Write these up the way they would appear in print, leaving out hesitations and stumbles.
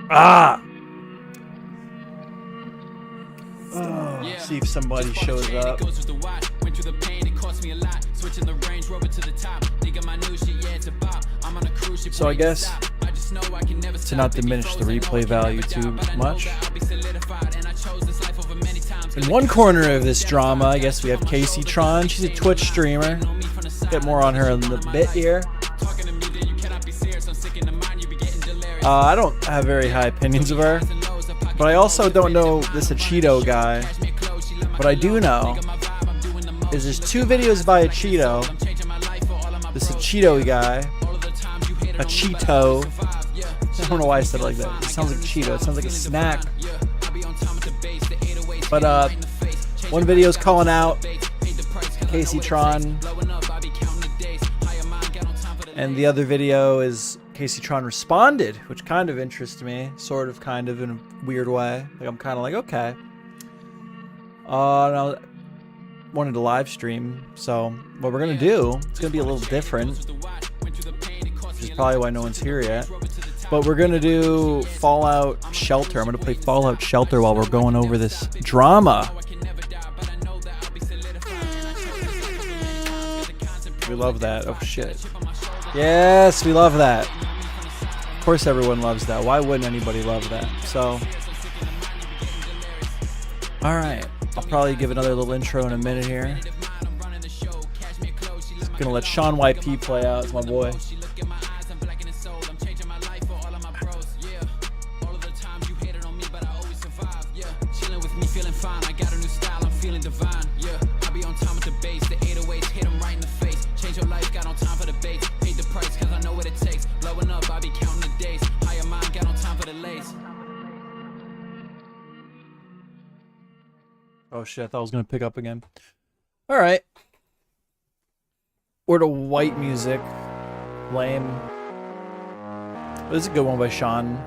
Ah! Oh, see if somebody shows up. So I guess to not diminish the replay value too much, in one corner of this drama, I guess we have Kaceytron. She's a Twitch streamer. Get more on her in a bit here. I don't have very high opinions of her, but I also don't know this Acheeto guy. What I do know is there's two videos by Acheeto. This Acheeto guy, Acheeto. I don't know why I said it like that. It sounds like Cheeto. It sounds like a snack. But one video is calling out Kaceytron, and the other video is Kaceytron responded, which kind of interests me, sort of, kind of, in a weird way. Like, I'm kind of like, okay. And I wanted to live stream, so what we're gonna do, it's gonna be a little different, which is probably why no one's here yet. But we're gonna do Fallout Shelter. I'm gonna play Fallout Shelter while we're going over this drama. We love that. Oh shit. Yes, we love that. Of course everyone loves that. Why wouldn't anybody love that? So, alright. I'll probably give another little intro in a minute here. Gonna let Sean YP play out. It's my boy. Feeling fine, I got a new style, I'm feeling divine. Yeah, I be on time with the bass, the 808s hit them right in the face. Change your life, got on time for the baits. Paid the price, cause I know what it takes. Blowing up, I be counting the days. Higher mind, got on time for the lace. Oh shit, I thought I was gonna pick up again. Alright. Or to white music. Lame. This is a good one by Sean.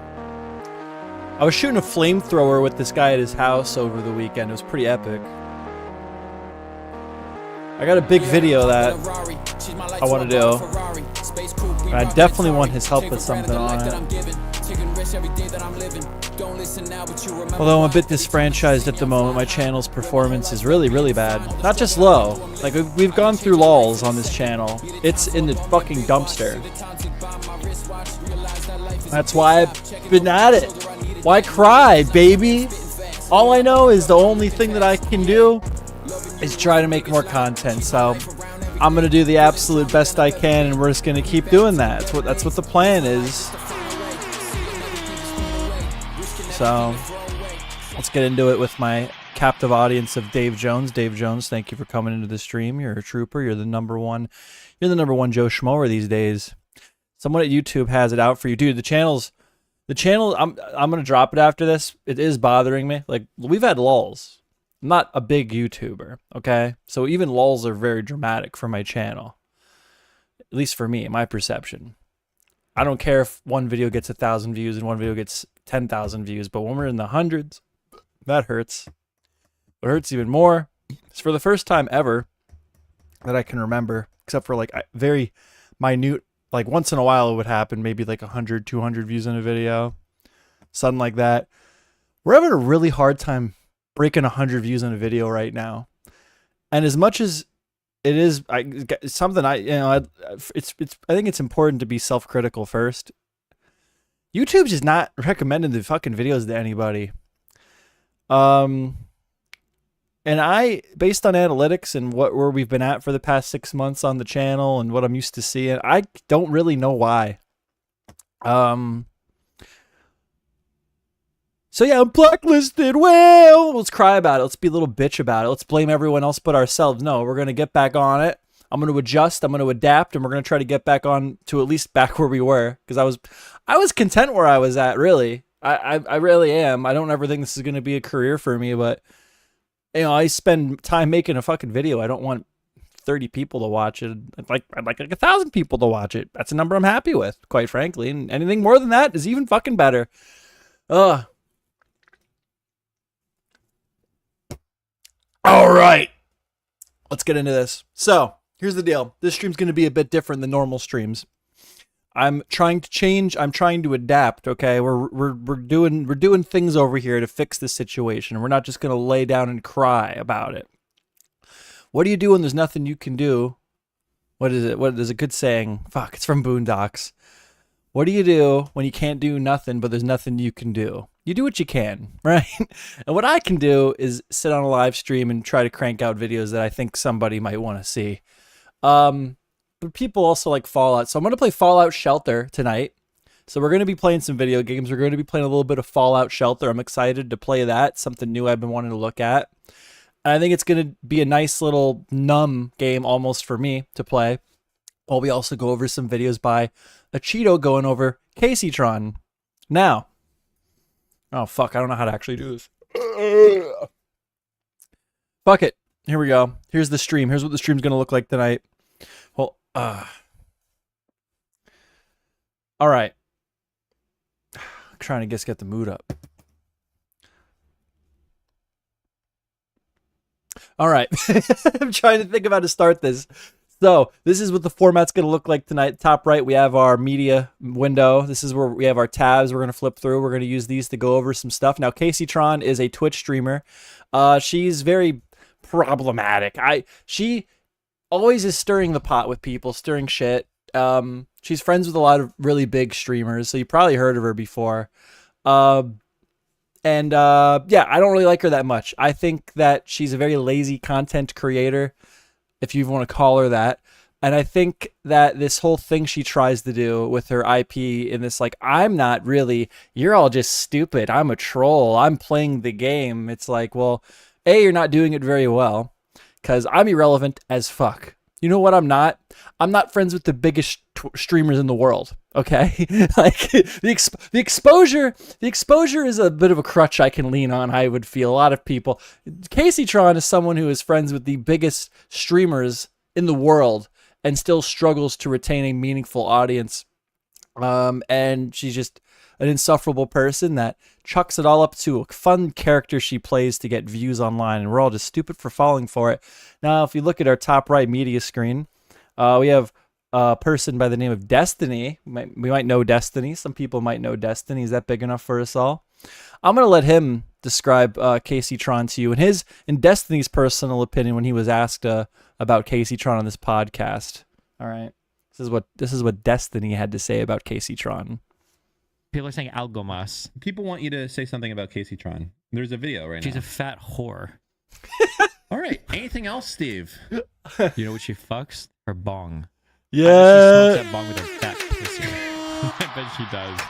I was shooting a flamethrower with this guy at his house over the weekend. It was pretty epic. I got a big video that I want to do. And I definitely want his help with something on it. Although I'm a bit disfranchised at the moment, my channel's performance is really, really bad. Not just low. Like, we've gone through lulls on this channel. It's in the fucking dumpster. That's why I've been at it. Why cry, baby? All I know is the only thing that I can do is try to make more content. So I'm gonna do the absolute best I can, and we're just gonna keep doing that. That's what the plan is. So let's get into it with my captive audience of Dave Jones. Dave Jones, thank you for coming into the stream. You're a trooper. You're the number one. You're the number one Joe Schmoer these days. Someone at YouTube has it out for you, dude. The channel. I'm gonna drop it after this. It is bothering me. Like, we've had lulls. I'm not a big YouTuber, okay? So even lulls are very dramatic for my channel. At least for me, my perception. I don't care if one video gets 1,000 views and one video gets 10,000 views, but when we're in the hundreds, that hurts. What hurts even more is for the first time ever that I can remember, except for like very minute. Like, once in a while it would happen, maybe like 100, 200 views in a video. Something like that. We're having a really hard time breaking 100 views in a video right now. And as much as it is something I think it's important to be self-critical first. YouTube's just not recommending the fucking videos to anybody. And based on analytics and where we've been at for the past 6 months on the channel and what I'm used to seeing, I don't really know why. So yeah, I'm blacklisted. Well, let's cry about it. Let's be a little bitch about it. Let's blame everyone else but ourselves. No, we're going to get back on it. I'm going to adjust. I'm going to adapt, and we're going to try to get back on to at least back where we were, because I was content where I was at, really. I really am. I don't ever think this is going to be a career for me, but you know, I spend time making a fucking video. I don't want 30 people to watch it. I'd like 1,000 people to watch it. That's a number I'm happy with, quite frankly. And anything more than that is even fucking better. Ugh. All right. Let's get into this. So, here's the deal. This stream's going to be a bit different than normal streams. I'm trying to change. I'm trying to adapt. Okay, we're doing things over here to fix this situation. We're not just gonna lay down and cry about it. What do you do when there's nothing you can do? What is it? What is a good saying? Fuck, it's from Boondocks. What do you do when you can't do nothing, but there's nothing you can do? You do what you can, right? And what I can do is sit on a live stream and try to crank out videos that I think somebody might want to see. But people also like Fallout. So I'm going to play Fallout Shelter tonight. So we're going to be playing some video games. We're going to be playing a little bit of Fallout Shelter. I'm excited to play that. Something new I've been wanting to look at. And I think it's going to be a nice little numb game almost for me to play. While we also go over some videos by Acheeto going over Kaceytron. Now. Oh, fuck. I don't know how to actually do this. Fuck it. Here we go. Here's the stream. Here's what the stream's going to look like tonight. Well, all right. I'm trying to just get the mood up. All right. I'm trying to think of how to start this. So this is what the format's going to look like tonight. Top right, we have our media window. This is where we have our tabs we're going to flip through. We're going to use these to go over some stuff. Now, Kaceytron is a Twitch streamer. She's very problematic. She always is stirring the pot with people, stirring shit. She's friends with a lot of really big streamers, so you probably heard of her before. Yeah, I don't really like her that much. I think that she's a very lazy content creator, if you want to call her that. And I think that this whole thing she tries to do with her IP in this, like, I'm not really, you're all just stupid. I'm a troll. I'm playing the game. It's like, well, A, you're not doing it very well, because I'm irrelevant as fuck. You know what I'm not? I'm not friends with the biggest streamers in the world, okay? Like, the exposure is a bit of a crutch I can lean on, I would feel. A lot of people. Kaceytron is someone who is friends with the biggest streamers in the world and still struggles to retain a meaningful audience. And she's just an insufferable person that chucks it all up to a fun character she plays to get views online, and we're all just stupid for falling for it. Now, if you look at our top right media screen, we have a person by the name of Destiny. We might know Destiny. Some people might know Destiny. Is that big enough for us all? I'm going to let him describe Kaceytron to you in Destiny's personal opinion when he was asked about Kaceytron on this podcast. All right. This is what Destiny had to say about Kaceytron. People are saying algo mas. People want you to say something about Kaceytron. There's a video right now. She's a fat whore. All right. Anything else, Steve? You know what she fucks? Her bong. Yeah. I bet she smokes that bong with her fat pussy. I bet she does.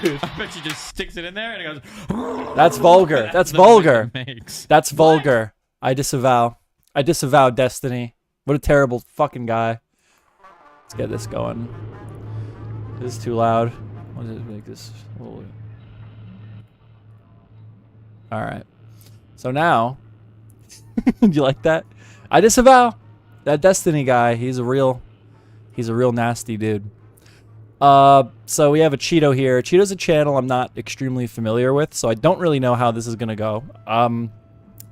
Dude. I bet she just sticks it in there and it goes. That's vulgar. That's vulgar. That's vulgar. I disavow. I disavow Destiny. What a terrible fucking guy. Let's get this going. This is too loud. What does it make this a little... All right. So now, do you like that? I disavow that Destiny guy. He's a real nasty dude. So we have Acheeto here. Acheeto's a channel I'm not extremely familiar with, so I don't really know how this is gonna go.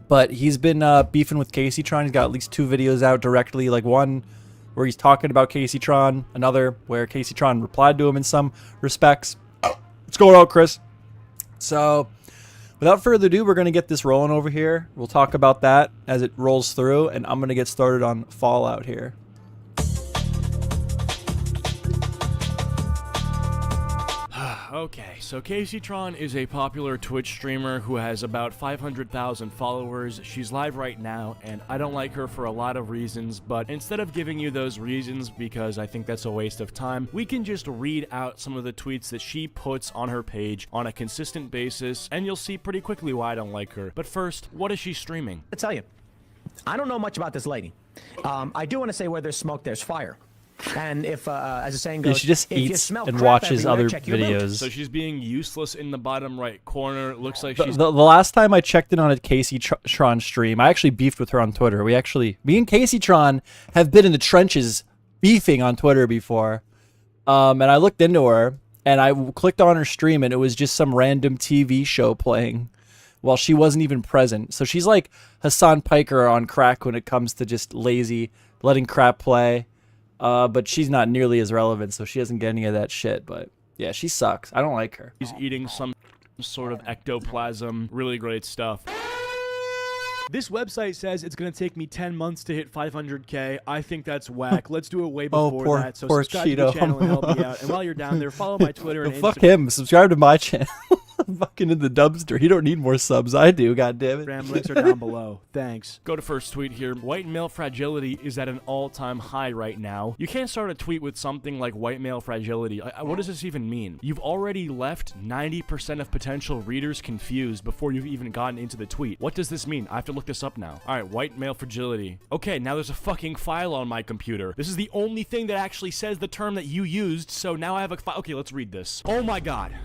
But he's been beefing with Kaceytron. He's got at least 2 videos out directly, like one where he's talking about Kaceytron, another where Kaceytron replied to him in some respects. What's going on, Chris? So, without further ado, we're going to get this rolling over here. We'll talk about that as it rolls through, and I'm going to get started on Fallout here. Okay, so Kaceytron is a popular Twitch streamer who has about 500,000 followers. She's live right now, and I don't like her for a lot of reasons, but instead of giving you those reasons, because I think that's a waste of time, we can just read out some of the tweets that she puts on her page on a consistent basis, and you'll see pretty quickly why I don't like her. But first, what is she streaming? I tell you, I don't know much about this lady. I do want to say where there's smoke, there's fire. And if, as the saying goes, she just eats and watches other videos. So she's being useless in the bottom right corner. It looks like she's... The last time I checked in on a Kaceytron stream, I actually beefed with her on Twitter. Me and Kaceytron have been in the trenches beefing on Twitter before. And I looked into her, and I clicked on her stream, and it was just some random TV show playing while she wasn't even present. So she's like Hassan Piker on crack when it comes to just lazy, letting crap play. But she's not nearly as relevant, so she doesn't get any of that shit. But yeah, she sucks. I don't like her. He's eating some sort of ectoplasm. Really great stuff. This website says it's going to take me 10 months to hit 500K. I think that's whack. Let's do it way before that. So poor subscribe to the Cheeto. channel and help me out. And while you're down there, follow my Twitter and Fuck him. Subscribe to my channel. Fucking in the dumpster. He don't need more subs. I do. God damn it. Instagram. Links are down below. Thanks. Go to first tweet here. White male fragility is at an all-time high right now. You can't start a tweet with something like white male fragility. What does this even mean? You've already left 90% of potential readers confused before you've even gotten into the tweet. What does this mean? I have to look this up now. All right, white male fragility. Okay, now there's a fucking file on my computer. This is the only thing that actually says the term that you used, so now I have a file. Okay, let's read this. Oh my god.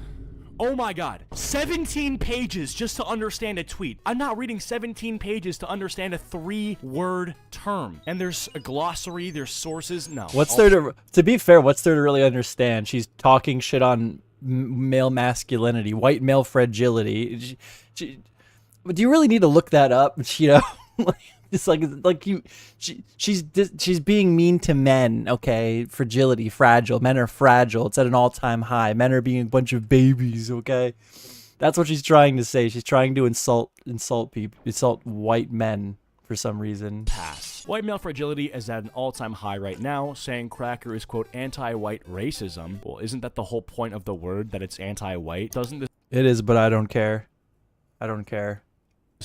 Oh my god. 17 pages just to understand a tweet. I'm not reading 17 pages to understand a 3-word term. And there's a glossary, there's sources. No. What's there to be fair, what's there to really understand? She's talking shit on male masculinity, white male fragility. Do you really need to look that up? You know, it's she's being mean to men. Okay, fragility, fragile. Men are fragile. It's at an all-time high. Men are being a bunch of babies. Okay, that's what she's trying to say. She's trying to insult people, insult white men for some reason. Pass. White male fragility is at an all-time high right now, saying cracker is, quote, anti-white racism. Well, isn't that the whole point of the word, that it's anti-white? Doesn't this... It is, but I don't care. I don't care.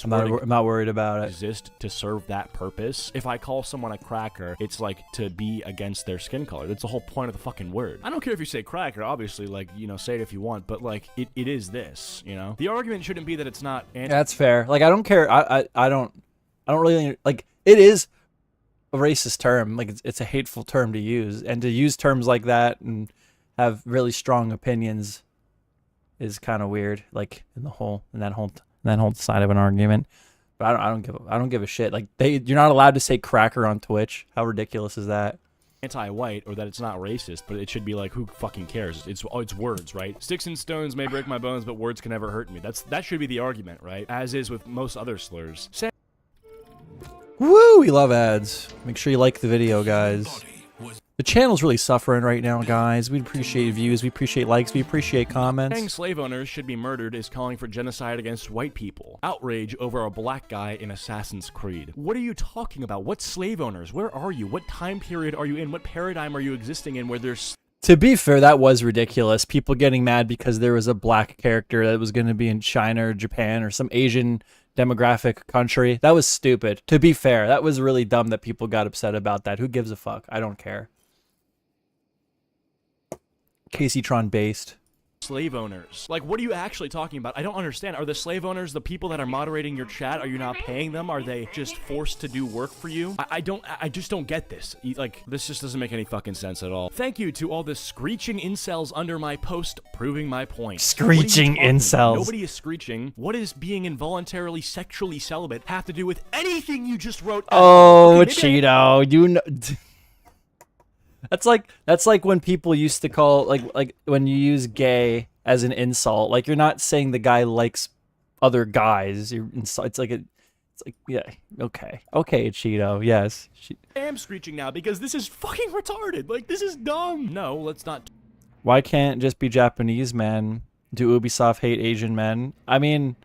I'm not worried about it. Exist to serve that purpose. If I call someone a cracker, it's like to be against their skin color. That's the whole point of the fucking word. I don't care if you say cracker, obviously, like, you know, say it if you want, but like, it is this, you know? The argument shouldn't be that it's not That's fair. Like, I don't care. I don't really, like, it is a racist term. Like, it's a hateful term to use, and to use terms like that and have really strong opinions is kind of weird. Like, in that whole side of an argument. But I don't give a shit. Like, you're not allowed to say cracker on Twitch. How ridiculous is that? Anti-white, or that it's not racist, but it should be like, who fucking cares? It's words, right? Sticks and stones may break my bones, but words can never hurt me. That should be the argument, right? As is with most other slurs. Woo! We love ads. Make sure you like the video, guys. The channel's really suffering right now, guys. We appreciate views, we appreciate likes, we appreciate comments. Saying slave owners should be murdered is calling for genocide against white people. Outrage over a black guy in Assassin's Creed. What are you talking about? What slave owners? Where are you? What time period are you in? What paradigm are you existing in where there's... To be fair, that was ridiculous. People getting mad because there was a black character that was going to be in China or Japan or some Asian demographic country. That was stupid. To be fair, that was really dumb that people got upset about that. Who gives a fuck? I don't care. Kaceytron based. Slave owners. Like, what are you actually talking about? I don't understand. Are the slave owners the people that are moderating your chat? Are you not paying them? Are they just forced to do work for you? I just don't get this. Like, this just doesn't make any fucking sense at all. Thank you to all the screeching incels under my post proving my point. Screeching incels. Nobody is screeching. What does being involuntarily sexually celibate have to do with anything you just wrote? Oh, Cheeto, you know. That's like when people used to call, like when you use gay as an insult. Like, you're not saying the guy likes other guys. It's like yeah, okay, Cheeto, yes. I am screeching now because this is fucking retarded. Like, this is dumb. No, let's not. Why can't it just be Japanese men? Do Ubisoft hate Asian men? I mean,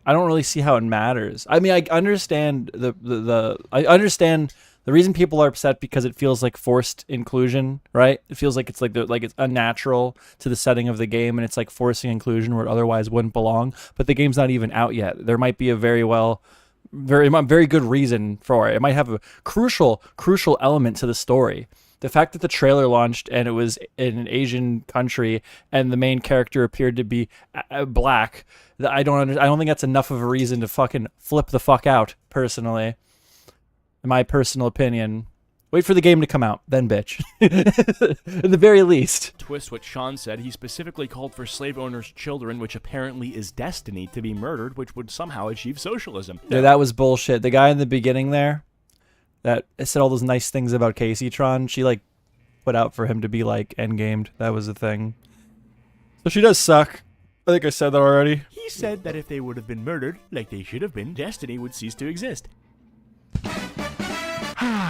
I don't really see how it matters. I mean, I understand I understand the reason people are upset, because it feels like forced inclusion, right? It feels like it's it's unnatural to the setting of the game, and it's like forcing inclusion where it otherwise wouldn't belong. But the game's not even out yet. There might be a very good reason for it. It might have a crucial element to the story. The fact that the trailer launched and it was in an Asian country and the main character appeared to be black, I don't think that's enough of a reason to fucking flip the fuck out, personally. In my personal opinion. Wait for the game to come out, then bitch. At the very least. Twist what Sean said. He specifically called for slave owners' children, which apparently is destiny, to be murdered, which would somehow achieve socialism. Yeah, that was bullshit. The guy in the beginning there that said all those nice things about Kaceytron, she like put out for him to be like endgamed. That was the thing. So she does suck. I think I said that already. He said that if they would have been murdered, like they should have been, destiny would cease to exist.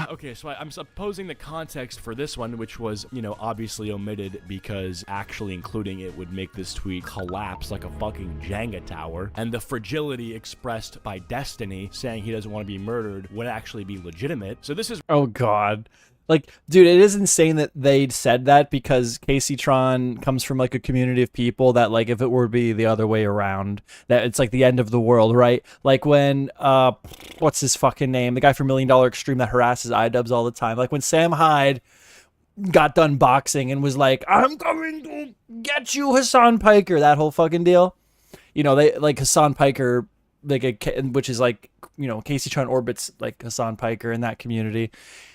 Okay, so I'm supposing the context for this one, which was, you know, obviously omitted because actually including it would make this tweet collapse like a fucking Jenga tower. And the fragility expressed by Destiny saying he doesn't want to be murdered would actually be legitimate. So this is... Oh, God. Like, dude, it is insane that they said that because Kaceytron comes from, like, a community of people that, like, if it were to be the other way around, that it's, like, the end of the world, right? Like, when, what's his fucking name? The guy from $1 Million Extreme that harasses iDubbbz all the time. Like, when Sam Hyde got done boxing and was like, I'm coming to get you, Hassan Piker, that whole fucking deal. You know, they, like, Hassan Piker, like, which is, like, you know, Kaceytron orbits, like, Hassan Piker in that community.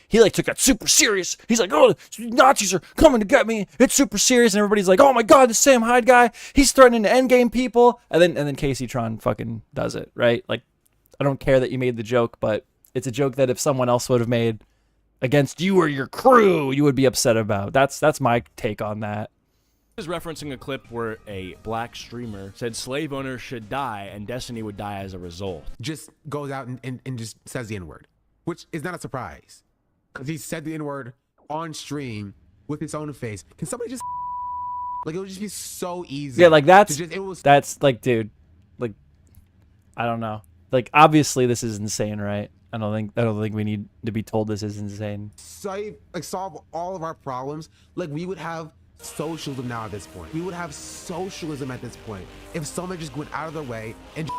He like took that super serious. He's like, oh, Nazis are coming to get me. It's super serious, and everybody's like, oh my god, the Sam Hyde guy. He's threatening to endgame people. And then Kaceytron fucking does it, right? Like, I don't care that you made the joke, but it's a joke that if someone else would have made against you or your crew, you would be upset about. That's my take on that. Is referencing a clip where a black streamer said slave owners should die and Destiny would die as a result. Just goes out and just says the N-word, which is not a surprise. Because he said the N-word on stream with his own face. Can somebody just... Like, it would just be so easy. Yeah, like, that's like, dude, like, I don't know. Like, obviously this is insane, right? I don't think we need to be told this is insane. Solve all of our problems. Like, we would have socialism now at this point. We would have socialism at this point. If someone just went out of their way and...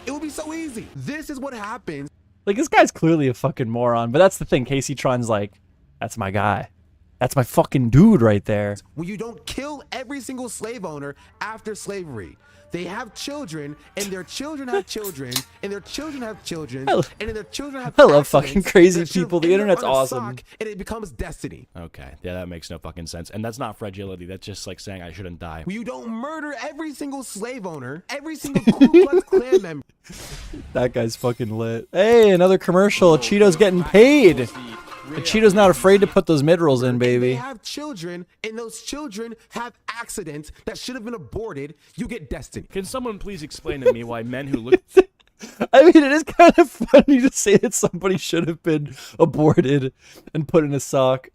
It would be so easy. This is what happens. Like, this guy's clearly a fucking moron, but that's the thing. Kaceytron's like, that's my guy. That's my fucking dude right there. When you don't kill every single slave owner after slavery. They have children, and their children have children, and their children have children, and then their children have I love fucking crazy people. The internet's awesome. And it becomes destiny. Okay, yeah, that makes no fucking sense. And that's not fragility. That's just like saying I shouldn't die. When you don't murder every single slave owner, every single Ku Klux Klan member. That guy's fucking lit. Hey, another commercial. Cheeto's getting paid. Cheeto's not afraid to put those mid-rolls in, baby. They have children, and those children have accidents that should have been aborted. You get destiny. Can someone please explain to me why men who look... I mean, it is kind of funny to say that somebody should have been aborted and put in a sock.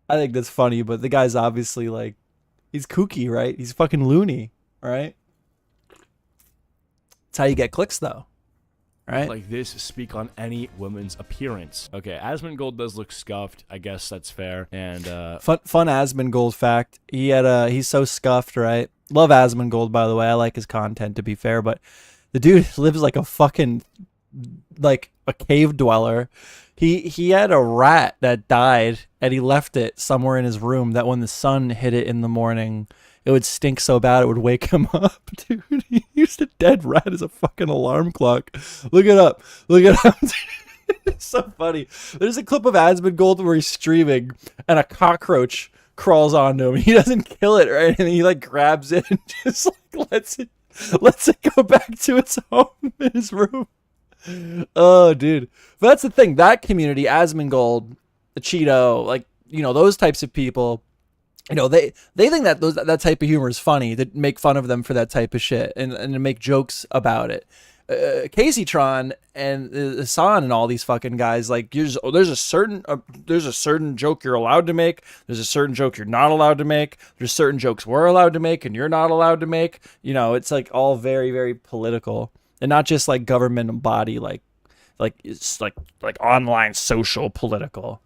I think that's funny, but the guy's obviously, like, he's kooky, right? He's fucking loony, right? That's how you get clicks, though. Right? Like this speak on any woman's appearance. Okay, Asmongold does look scuffed. I guess that's fair. And fun Asmongold fact. He's so scuffed, right? Love Asmongold, by the way. I like his content, to be fair, but the dude lives like a fucking, like a cave dweller. He had a rat that died, and he left it somewhere in his room that when the sun hit it in the morning, it would stink so bad it would wake him up, dude. He used a dead rat as a fucking alarm clock. Look it up. Look it up. It's so funny. There's a clip of Asmongold where he's streaming and a cockroach crawls onto him. He doesn't kill it, right? And he like grabs it and just like lets it go back to its home in his room. Oh, dude. But that's the thing. That community, Asmongold, Acheeto, like, you know, those types of people, you know, they think that that type of humor is funny, to make fun of them for that type of shit and to make jokes about it. Kaceytron and Hassan and all these fucking guys, like, there's a certain joke you're allowed to make. There's a certain joke you're not allowed to make. There's certain jokes we're allowed to make and you're not allowed to make. You know, it's like all very, very political and not just like government body, like it's like online social political.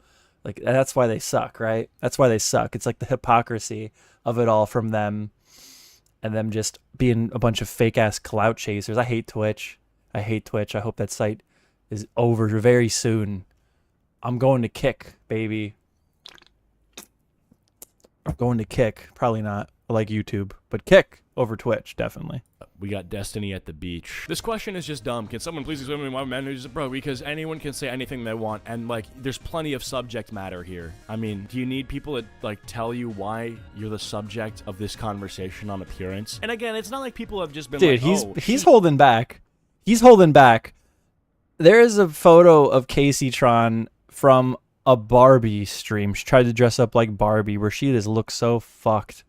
Like, that's why they suck, right? That's why they suck. It's like the hypocrisy of it all from them and them just being a bunch of fake-ass clout chasers. I hate Twitch. I hope that site is over very soon. I'm going to Kick, baby. I'm going to Kick. Probably not. I like YouTube. But Kick over Twitch, definitely. We got Destiny at the beach. This question is just dumb. Can someone please explain to me why men are bro? Because anyone can say anything they want, and like, there's plenty of subject matter here. I mean, do you need people to like tell you why you're the subject of this conversation on appearance? And again, it's not like people have just been dude, like, he's holding back. He's holding back. There is a photo of Kaceytron from a Barbie stream. She tried to dress up like Barbie, where she just looks so fucked.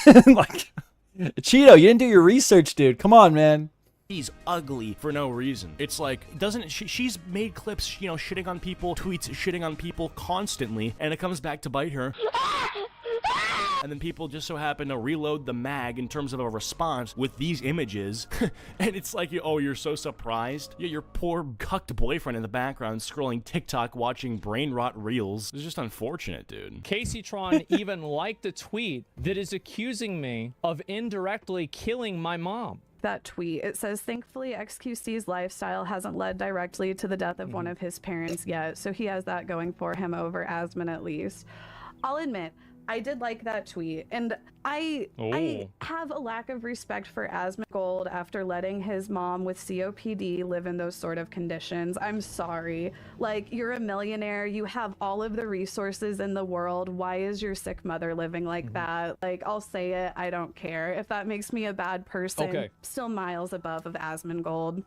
Like, Cheeto, you didn't do your research, dude. Come on, man. She's ugly for no reason. It's like, doesn't she's made clips, you know, shitting on people, tweets shitting on people constantly, and it comes back to bite her. And then people just so happen to reload the mag in terms of a response with these images. And it's like, oh, you're so surprised? Yeah, your poor cucked boyfriend in the background scrolling TikTok watching brain rot reels. It's just unfortunate, dude. Kaceytron even liked a tweet that is accusing me of indirectly killing my mom. That tweet, it says, thankfully XQC's lifestyle hasn't led directly to the death of one of his parents yet, so he has that going for him over Asmon at least. I'll admit, I did like that tweet, and I have a lack of respect for Asmongold after letting his mom with COPD live in those sort of conditions. I'm sorry. Like, you're a millionaire, you have all of the resources in the world. Why is your sick mother living like that? Like, I'll say it, I don't care. If that makes me a bad person, still miles above of Asmongold.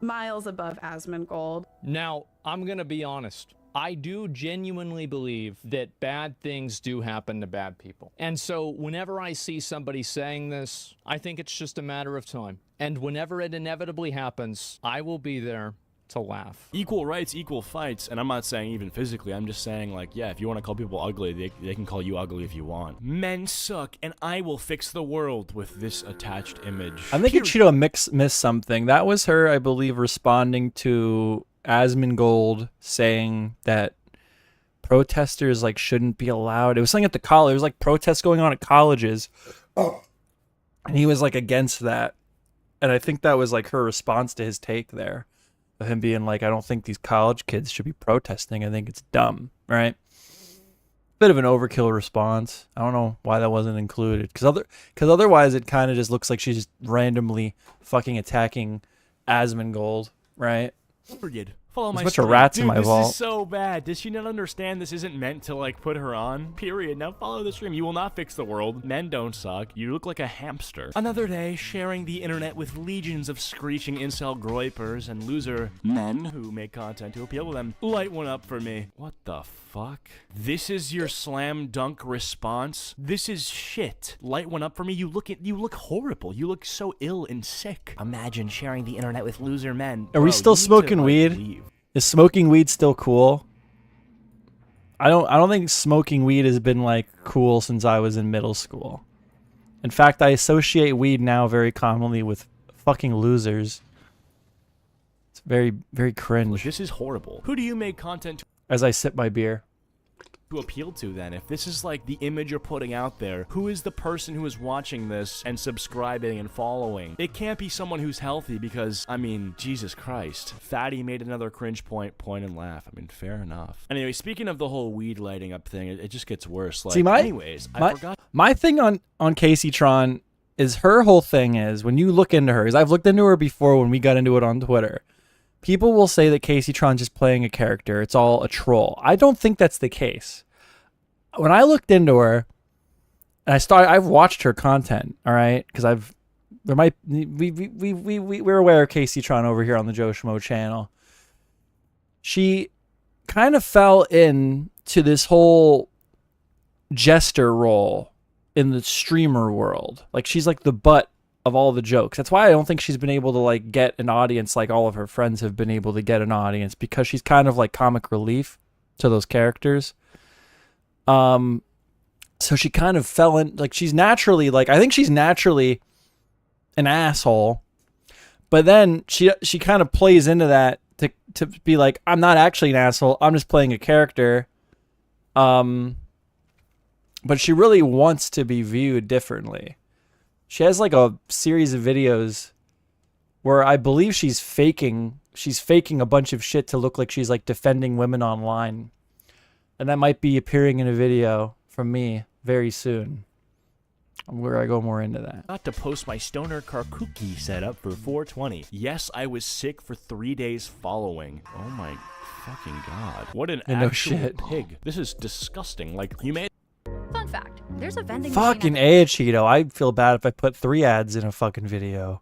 Miles above Asmongold. Now, I'm gonna be honest. I do genuinely believe that bad things do happen to bad people. And so whenever I see somebody saying this, I think it's just a matter of time. And whenever it inevitably happens, I will be there to laugh. Equal rights, equal fights, and I'm not saying even physically, I'm just saying, like, yeah, if you want to call people ugly, they can call you ugly if you want. Men suck, and I will fix the world with this attached image. I think Acheeto missed something. That was her, I believe, responding to Asmongold saying that protesters like shouldn't be allowed. It was something at the college. It was like protests going on at colleges, and he was like against that. And I think that was like her response to his take there, of him being like, "I don't think these college kids should be protesting. I think it's dumb." Right? Bit of an overkill response. I don't know why that wasn't included, because otherwise it kind of just looks like she's just randomly fucking attacking Asmongold, right? Follow my There's a bunch of rats in my vault. This is so bad. Does she not understand this isn't meant to, like, put her on? Period. Now follow the stream. You will not fix the world. Men don't suck. You look like a hamster. Another day, sharing the internet with legions of screeching incel groypers and loser men who make content to appeal to them. Light one up for me. What the fuck? This is your slam dunk response? This is shit. Light one up for me. You look horrible. You look so ill and sick. Imagine sharing the internet with loser men. Are we still smoking weed? Leave. Is smoking weed still cool? I don't think smoking weed has been like cool since I was in middle school. In fact, I associate weed now very commonly with fucking losers. It's very, very cringe. This is horrible. Who do you make content As I sip my beer. to appeal to then? If this is like the image you're putting out there, who is the person who is watching this and subscribing and following? It can't be someone who's healthy, because, I mean, Jesus Christ. Fatty made another cringe point and laugh. I mean, fair enough. Anyway, speaking of the whole weed lighting up thing, it just gets worse. Like, See, I forgot. My thing on Kaceytron is her whole thing is, when you look into her, because I've looked into her before when we got into it on Twitter, people will say that Kaceytron's just playing a character. It's all a troll. I don't think that's the case. When I looked into her, and I've watched her content, all right, because we're aware of Kaceytron over here on the MeJoeShmoe channel. She kind of fell into this whole jester role in the streamer world. Like, she's like the butt of all the jokes. That's why I don't think she's been able to like get an audience like all of her friends have been able to get an audience, because she's kind of like comic relief to those characters. So she kind of fell in, like, she's naturally, like, I think she's naturally an asshole, but then she kind of plays into that to be like, I'm not actually an asshole, I'm just playing a character. But she really wants to be viewed differently. She has like a series of videos where I believe she's faking a bunch of shit to look like she's like defending women online. And that might be appearing in a video from me very soon, where I go more into that. Got to post my stoner Karkuki setup for 420. Yes, I was sick for 3 days following. Oh my fucking god. What an actual pig. This is disgusting. Like, you made... Fun fact, there's a vending fucking machine Acheeto. I'd feel bad if I put 3 ads in a fucking video.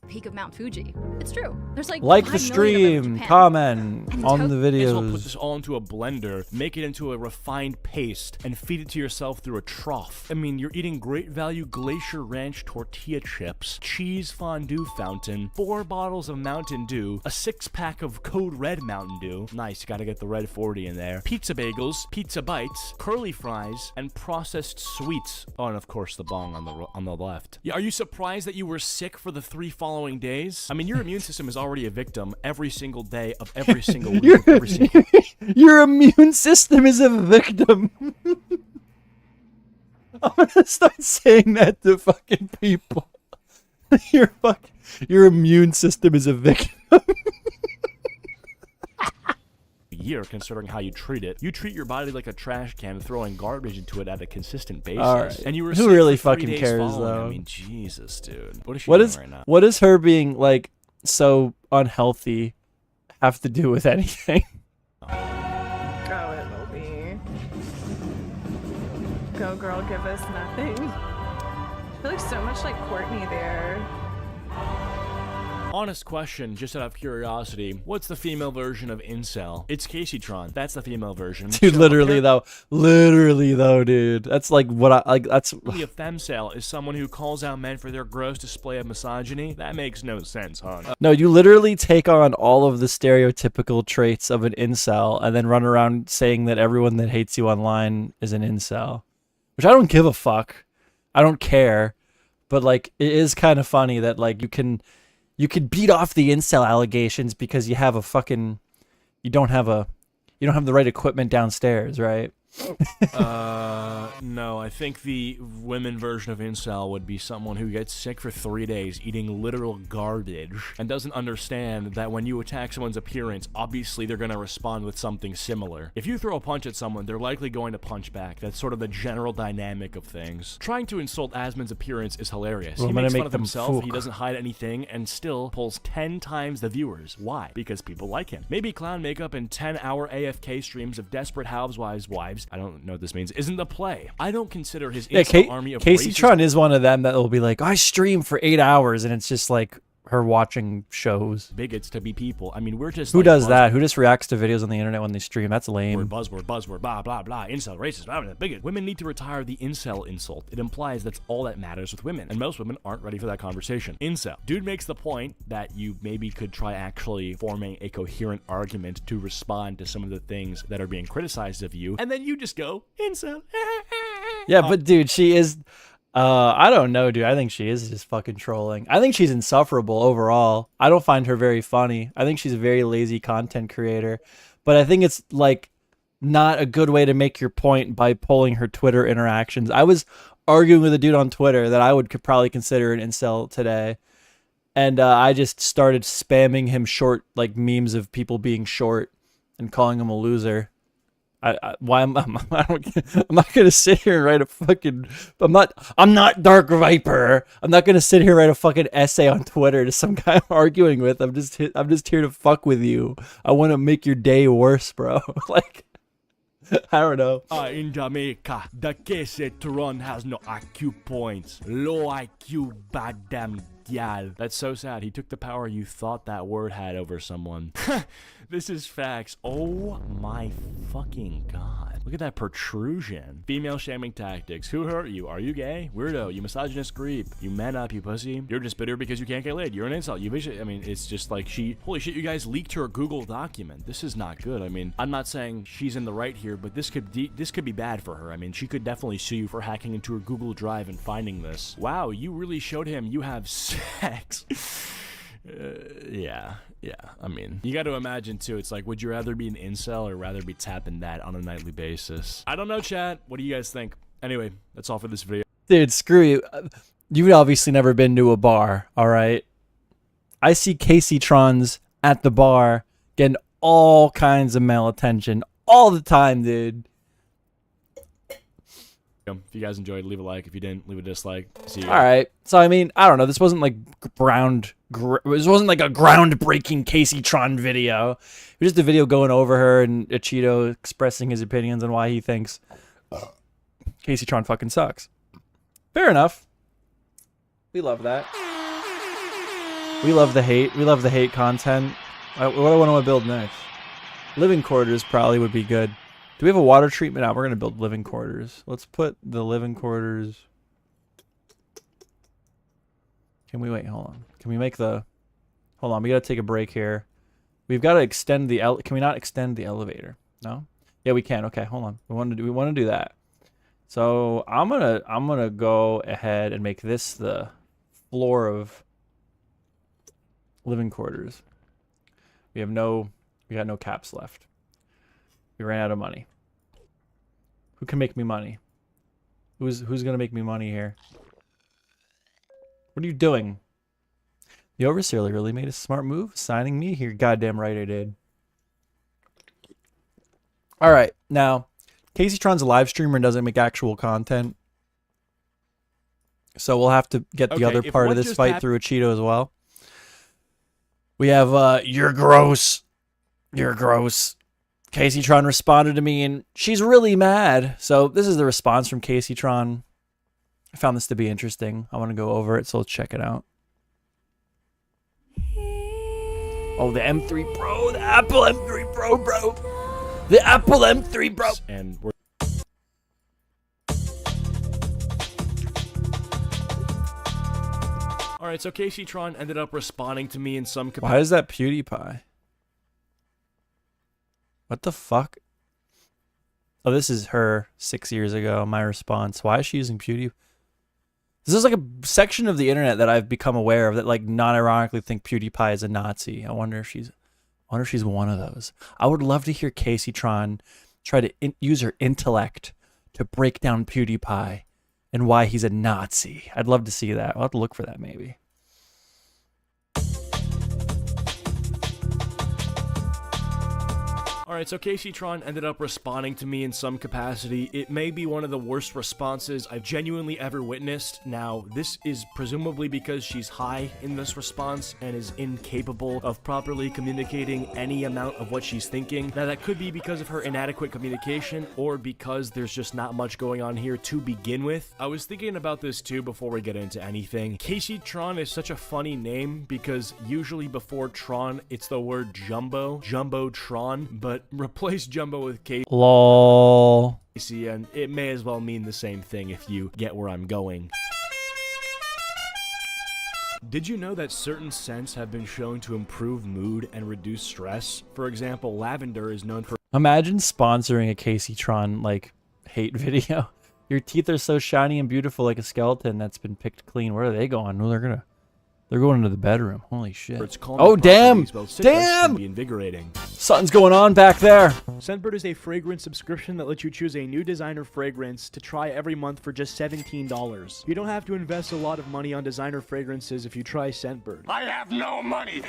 peak of Mount Fuji. It's true. There's like Like 5 the million of them in stream, Japan. comment And on the May as well put videos. this all into a blender, make it into a refined paste, and feed it to yourself through a trough. I mean, you're eating great value Glacier Ranch tortilla chips, cheese fondue fountain, 4 bottles of Mountain Dew, a 6-pack of Code Red Mountain Dew. Nice, you gotta get the Red 40 in there. Pizza bagels, pizza bites, curly fries, and processed sweets. Oh, and of course the bong on the left. Yeah, are you surprised that you were sick for the 3 following days? I mean, your immune system is already a victim every single day of every single week. of every single Your immune system is a victim. I'm gonna start saying that to fucking people. Your immune system is a victim. year, considering how you treat it. You treat your body like a trash can, throwing garbage into it at a consistent basis. All right. And you were Who sick really for 3 fucking days cares, following. though? I mean, Jesus, dude. What is she What doing is right now? what does her being like so unhealthy have to do with anything? Oh, it will be. Go girl, give us nothing. She looks so much like Courtney there. Honest question, just out of curiosity, what's the female version of incel? It's Kaceytron. That's the female version. Dude, So literally though, dude. That's like what I like. That's apparently a femcel is someone who calls out men for their gross display of misogyny. That makes no sense, huh? no. You literally take on all of the stereotypical traits of an incel and then run around saying that everyone that hates you online is an incel, which I don't give a fuck. I don't care, but like it is kind of funny that like you can beat off the incel allegations because you have a fucking you don't have the right equipment downstairs, right? No, I think the women version of incel would be someone who gets sick for 3 days eating literal garbage and doesn't understand that when you attack someone's appearance, obviously they're going to respond with something similar. If you throw a punch at someone, they're likely going to punch back. That's sort of the general dynamic of things. Trying to insult Asmon's appearance is hilarious. Well, He I'm gonna makes fun make of them himself, he fuck. doesn't hide anything, and still pulls 10 times the viewers. Why? Because people like him. Maybe clown makeup and 10-hour AFK streams of Desperate Housewives wives, I don't know what this means, isn't the play. I don't consider his incel army of Kaceytron is one of them that will be like, I stream for 8 hours, and it's just like her watching shows. bigots to be people. I mean, we're just Who like does that? Who just reacts to videos on the internet when they stream? That's Buzzword, lame. buzzword, blah, blah, blah, incel, racist, blah, blah, bigot. Women need to retire the incel insult. It implies that's all that matters with women, and most women aren't ready for that conversation. Incel. Dude makes the point that you maybe could try actually forming a coherent argument to respond to some of the things that are being criticized of you, and then you just go, incel. Yeah, but dude, she is. I don't know, dude. I think she is just fucking trolling. I think she's insufferable overall. I don't find her very funny. I think she's a very lazy content creator. But I think it's like not a good way to make your point by pulling her Twitter interactions. I was arguing with a dude on Twitter that I could probably consider an incel today. And I just started spamming him short, like memes of people being short and calling him a loser. I'm not gonna sit here and write a fucking. I'm not Dark Viper. I'm not gonna sit here and write a fucking essay on Twitter to some guy I'm arguing with. I'm just here to fuck with you. I want to make your day worse, bro. Like, I don't know. In Jamaica, the Kaceytron has no IQ points. Low IQ, bad damn gal. That's so sad. He took the power you thought that word had over someone. This is facts. Oh my fucking god. Look at that protrusion. Female shaming tactics. Who hurt you? Are you gay? Weirdo. You misogynist creep. You man up, you pussy. You're just bitter because you can't get laid. You're an insult. You vicious. I mean, it's just like holy shit, you guys leaked her Google document. This is not good. I mean, I'm not saying she's in the right here, but this could be bad for her. I mean, she could definitely sue you for hacking into her Google Drive and finding this. Wow, you really showed him you have sex. Yeah. I mean, you got to imagine too. It's like, would you rather be an incel or rather be tapping that on a nightly basis? I don't know, chat. What do you guys think? Anyway, that's all for this video. Dude, screw you. You've obviously never been to a bar, all right? I see Kaceytrons at the bar getting all kinds of male attention all the time, dude. If you guys enjoyed, leave a like. If you didn't, leave a dislike. See you. All right. So I mean, I don't know. This wasn't like this wasn't like a groundbreaking Kaceytron video. It was just a video going over her and Acheeto expressing his opinions on why he thinks Kaceytron fucking sucks. Fair enough. We love that. We love the hate. We love the hate content. What do I want to build next? Living quarters probably would be good. Do we have a water treatment out? We're going to build living quarters. Let's put the living quarters. Can we wait? Hold on. Can we make the... Hold on. We got to take a break here. We've got to extend the... Can we not extend the elevator? No? Yeah, we can. Okay, hold on. We want to do that. So I'm gonna go ahead and make this the floor of living quarters. We got no caps left. We ran out of money. Who can make me money? Who's gonna make me money here? What are you doing? The overseer really made a smart move signing me here. Goddamn right I did. All right, now Kaceytron's a live streamer and doesn't make actual content, so we'll have to get the other part of this fight through Acheeto as well. We have you're gross. You're gross. Kaceytron responded to me and she's really mad. So this is the response from Kaceytron. I found this to be interesting. I want to go over it, so let's check it out. Oh, the M3 Pro, the Apple M3 Pro, bro. The Apple M3 Pro. And we're all right, so Kaceytron ended up responding to me in some capacity. Why is that PewDiePie? What the fuck? Oh, this is her 6 years ago, my response. Why is she using PewDiePie? This is like a section of the internet that I've become aware of that, like, non-ironically think PewDiePie is a Nazi. I wonder if she's one of those. I would love to hear Kaceytron try to use her intellect to break down PewDiePie and why he's a Nazi. I'd love to see that. I'll have to look for that maybe. All right, so Kaceytron ended up responding to me in some capacity. It may be one of the worst responses I've genuinely ever witnessed. Now, this is presumably because she's high in this response and is incapable of properly communicating any amount of what she's thinking. Now, that could be because of her inadequate communication or because there's just not much going on here to begin with. I was thinking about this too before we get into anything. Kaceytron is such a funny name because usually before Tron, it's the word Jumbo, Jumbotron, but replace Jumbo with Casey. Lol. And it may as well mean the same thing if you get where I'm going. Did you know that certain scents have been shown to improve mood and reduce stress? For example, lavender is known for... Imagine sponsoring a Kaceytron, like, hate video. Your teeth are so shiny and beautiful like a skeleton that's been picked clean. Where are they going? Well, they're going into the bedroom. Holy shit. Oh, damn! Damn! Be invigorating. Something's going on back there. Scentbird is a fragrance subscription that lets you choose a new designer fragrance to try every month for just $17. You don't have to invest a lot of money on designer fragrances if you try Scentbird. I have no money!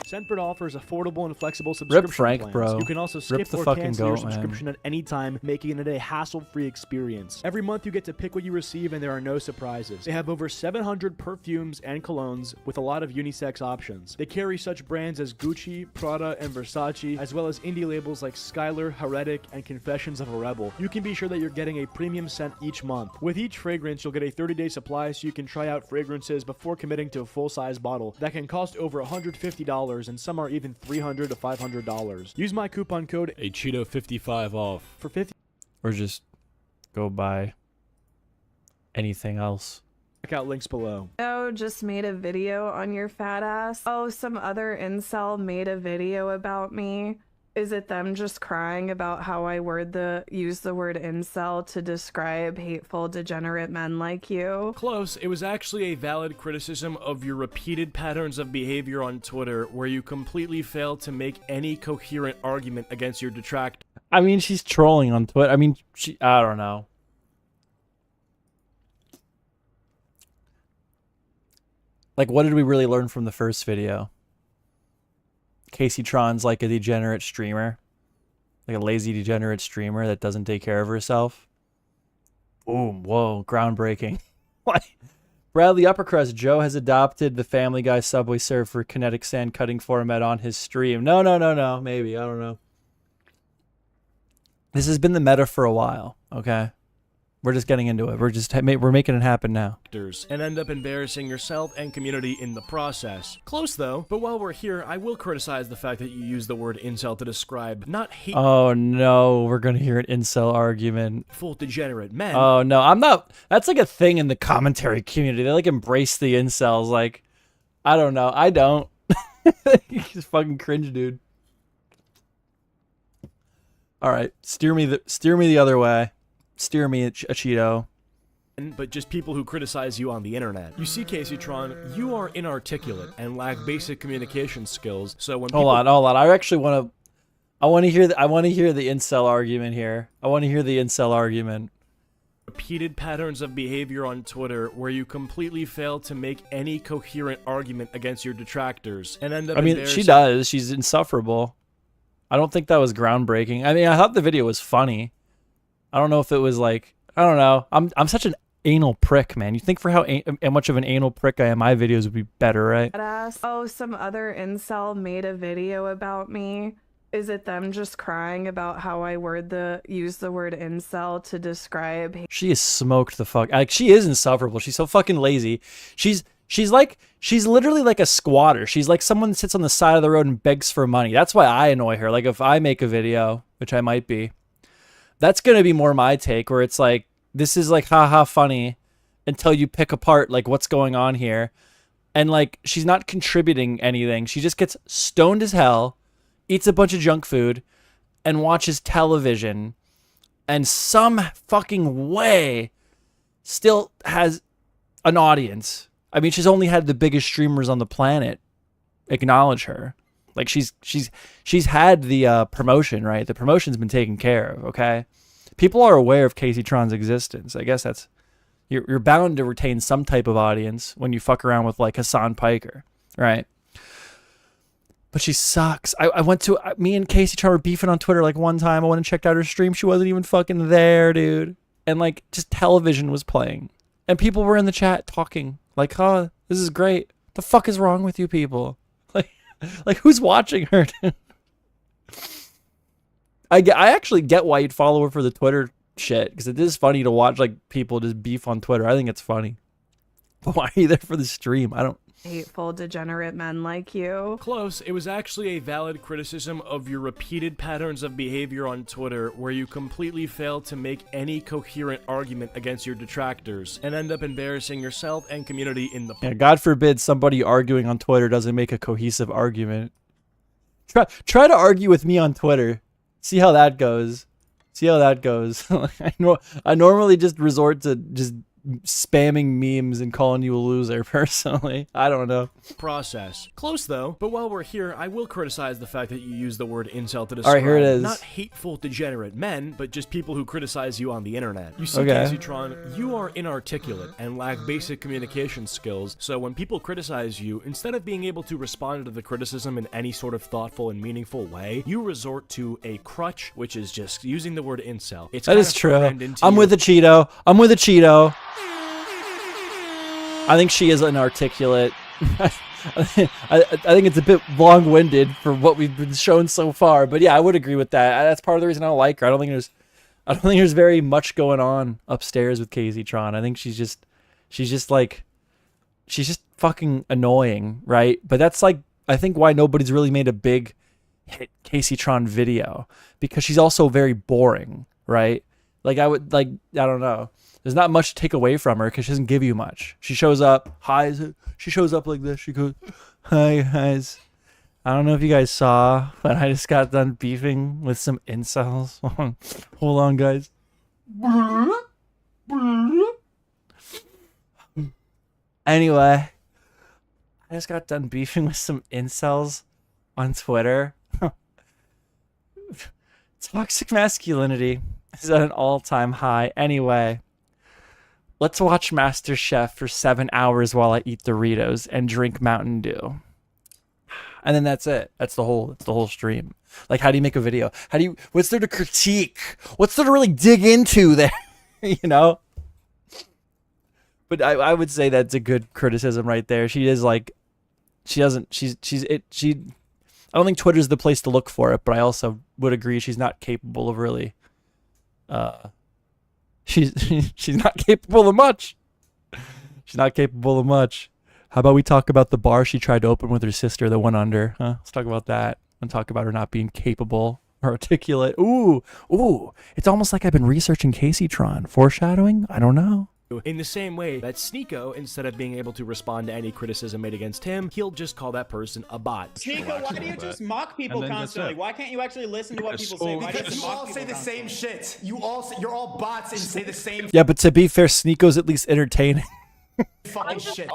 Scentbird offers affordable and flexible subscription Rip Frank, plans. bro. You can also skip or cancel your subscription at any time, making it a hassle-free experience. Every month you get to pick what you receive and there are no surprises. They have over 700 perfumes and colognes with a lot of unisex options. They carry such brands as Gucci, Prada, and Versace, as well as indie labels like Skylar, Heretic, and Confessions of a Rebel. You can be sure that you're getting a premium scent each month. With each fragrance, you'll get a 30-day supply so you can try out fragrances before committing to a full-size bottle that can cost over $150 and some are even $300 to $500. Use my coupon code Acheeto55 off for 50. Or just go buy anything else. Check out links below. Oh, just made a video on your fat ass. Oh, some other incel made a video about me. Is it them just crying about how I use the word incel to describe hateful, degenerate men like you? Close. It was actually a valid criticism of your repeated patterns of behavior on Twitter where you completely failed to make any coherent argument against your detractors. I mean, she's trolling on Twitter. I mean, I don't know. Like, what did we really learn from the first video? Kaceytron's like a degenerate streamer. Like a lazy degenerate streamer that doesn't take care of herself. Boom. Whoa. Groundbreaking. What? Bradley Uppercrust. Joe has adopted the Family Guy Subway Surfer kinetic sand cutting format on his stream. No. Maybe. I don't know. This has been the meta for a while. Okay? We're just getting into it. We're making it happen now. And end up embarrassing yourself and community in the process. Close though, but while we're here, I will criticize the fact that you use the word incel to describe not hateful, Oh no, we're gonna hear an incel argument. degenerate men. Oh no, I'm not. That's like a thing in the commentary community. They like embrace the incels. Like, I don't know. I don't. He's fucking cringe, dude. All right, steer me the other way. Steer me, Acheeto. But just people who criticize you on the internet. You see, Kaceytron, you are inarticulate and lack basic communication skills. So when Hold on. I actually want to. I want to hear the incel argument here. I want to hear the incel argument. Repeated patterns of behavior on Twitter where you completely fail to make any coherent argument against your detractors and end up. I mean, she does. She's insufferable. I don't think that was groundbreaking. I mean, I thought the video was funny. I don't know if it was like, I don't know. I'm such an anal prick, man. You think for how much of an anal prick I am, my videos would be better, right? Oh, some other incel made a video about me. Is it them just crying about how I use the word incel to describe? She is smoked the fuck. Like, she is insufferable. She's so fucking lazy. She's literally like a squatter. She's like someone that sits on the side of the road and begs for money. That's why I annoy her. Like, if I make a video, which I might be, that's gonna be more my take, where it's like, this is like haha funny until you pick apart like what's going on here. And like, she's not contributing anything. She just gets stoned as hell, eats a bunch of junk food, and watches television, and some fucking way still has an audience. I mean, she's only had the biggest streamers on the planet acknowledge her. Like, she's had the promotion, right? The promotion's been taken care of, okay? People are aware of Kaceytron's existence. I guess that's, you're bound to retain some type of audience when you fuck around with like Hassan Piker, right? But she sucks. Me and Kaceytron were beefing on Twitter like one time. I went and checked out her stream. She wasn't even fucking there, dude. And like, just television was playing. And people were in the chat talking like, oh, this is great. The fuck is wrong with you people? Like who's watching her? I actually get why you'd follow her for the Twitter shit, because it is funny to watch like people just beef on Twitter. I think it's funny. But why are you there for the stream? I don't. Hateful, degenerate men like you. Close. It was actually a valid criticism of your repeated patterns of behavior on Twitter where you completely fail to make any coherent argument against your detractors and end up embarrassing yourself and community in the... Yeah, God forbid somebody arguing on Twitter doesn't make a cohesive argument. Try to argue with me on Twitter. See how that goes. I normally just resort to just spamming memes and calling you a loser personally. I don't know. Process. Close though, but while we're here, I will criticize the fact that you use the word incel to describe All right, here it is. not hateful, degenerate men, but just people who criticize you on the internet. You see, Okay. Kaceytron, you are inarticulate and lack basic communication skills, so when people criticize you, instead of being able to respond to the criticism in any sort of thoughtful and meaningful way, you resort to a crutch, which is just using the word incel. It's That is true. I'm with Acheeto. I think she is inarticulate. I think it's a bit long-winded for what we've been shown so far, but yeah, I would agree with that. That's part of the reason I don't like her. I don't think there's very much going on upstairs with Kaceytron. I think she's just fucking annoying, right? But that's like, I think why nobody's really made a big hit Kaceytron video, because she's also very boring, right? Like, I don't know. There's not much to take away from her because she doesn't give you much. She shows up, she shows up like this. She goes, hi guys. I don't know if you guys saw, but I just got done beefing with some incels. Hold on, guys. Anyway, I just got done beefing with some incels on Twitter. Toxic masculinity is at an all-time high. Anyway, let's watch MasterChef for 7 hours while I eat Doritos and drink Mountain Dew. And then that's it. That's the whole stream. Like, how do you make a video? What's there to critique? What's there to really dig into there? You know? But I would say that's a good criticism right there. She is like, I don't think Twitter's the place to look for it, but I also would agree she's not capable of really She's she's not capable of much. She's not capable of much. How about we talk about the bar she tried to open with her sister that went under? Huh? Let's talk about that and talk about her not being capable or articulate. Ooh. It's almost like I've been researching Kaceytron. Foreshadowing? I don't know. In the same way that Sneeko, instead of being able to respond to any criticism made against him, he'll just call that person a bot. Sneeko, why do you just mock people constantly? Why can't you actually listen to what people say? Why Because you all say the same shit. You're all bots and say the same Yeah, but to be fair, Sneeko's at least entertaining. fucking shit.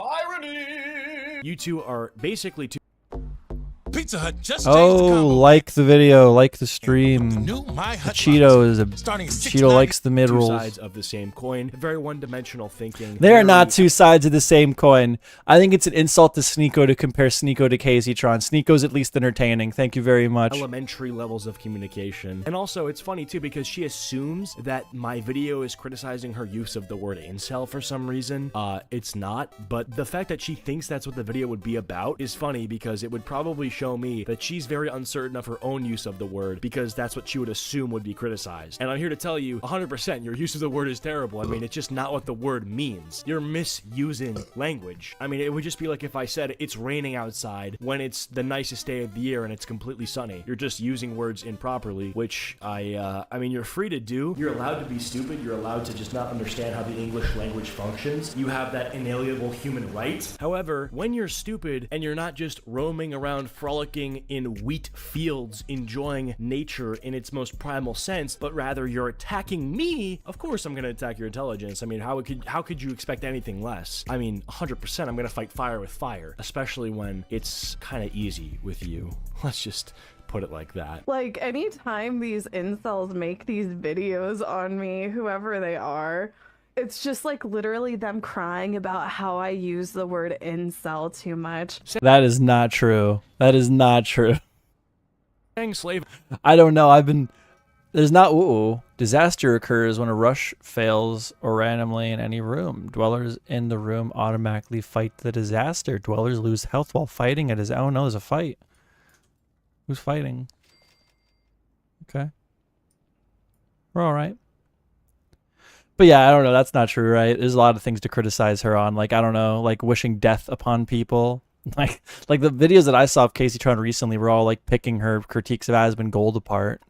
You two are basically two. Pizza Hut just changed the combo. Like the video, like the stream. New My Hut Cheeto is a starting at Cheeto likes the mid Two rolls. sides of the same coin. Very one-dimensional thinking. They are not two sides of the same coin. I think it's an insult to Sneeko to compare Sneeko to Kaceytron. Sneeko's at least entertaining. Thank you very much. Elementary levels of communication. And also, it's funny too because she assumes that my video is criticizing her use of the word incel for some reason. It's not. But the fact that she thinks that's what the video would be about is funny because it would probably show me that she's very uncertain of her own use of the word because that's what she would assume would be criticized. And I'm here to tell you 100% your use of the word is terrible. I mean, it's just not what the word means. You're misusing language. I mean, it would just be like if I said it's raining outside when it's the nicest day of the year and it's completely sunny. You're just using words improperly, which I mean, you're free to do. You're allowed to be stupid. You're allowed to just not understand how the English language functions. You have that inalienable human right. However, when you're stupid and you're not just roaming around frolicking in wheat fields, enjoying nature in its most primal sense, but rather you're attacking me, of course I'm going to attack your intelligence. I mean, how could you expect anything less? I mean, 100% I'm going to fight fire with fire, especially when it's kind of easy with you. Let's just put it like that. Like, anytime these incels make these videos on me, whoever they are, it's just like literally them crying about how I use the word incel too much. That is not true. That is not true. Slave. I don't know. There's not. Disaster occurs when a rush fails or randomly in any room. Dwellers in the room automatically fight the disaster. Dwellers lose health while fighting it. Oh no, there's a fight. Who's fighting? Okay. We're all right. But yeah, I don't know. That's not true, right? There's a lot of things to criticize her on. Like, I don't know, like wishing death upon people. Like the videos that I saw of Kaceytron recently were all like picking her critiques of Asmongold apart.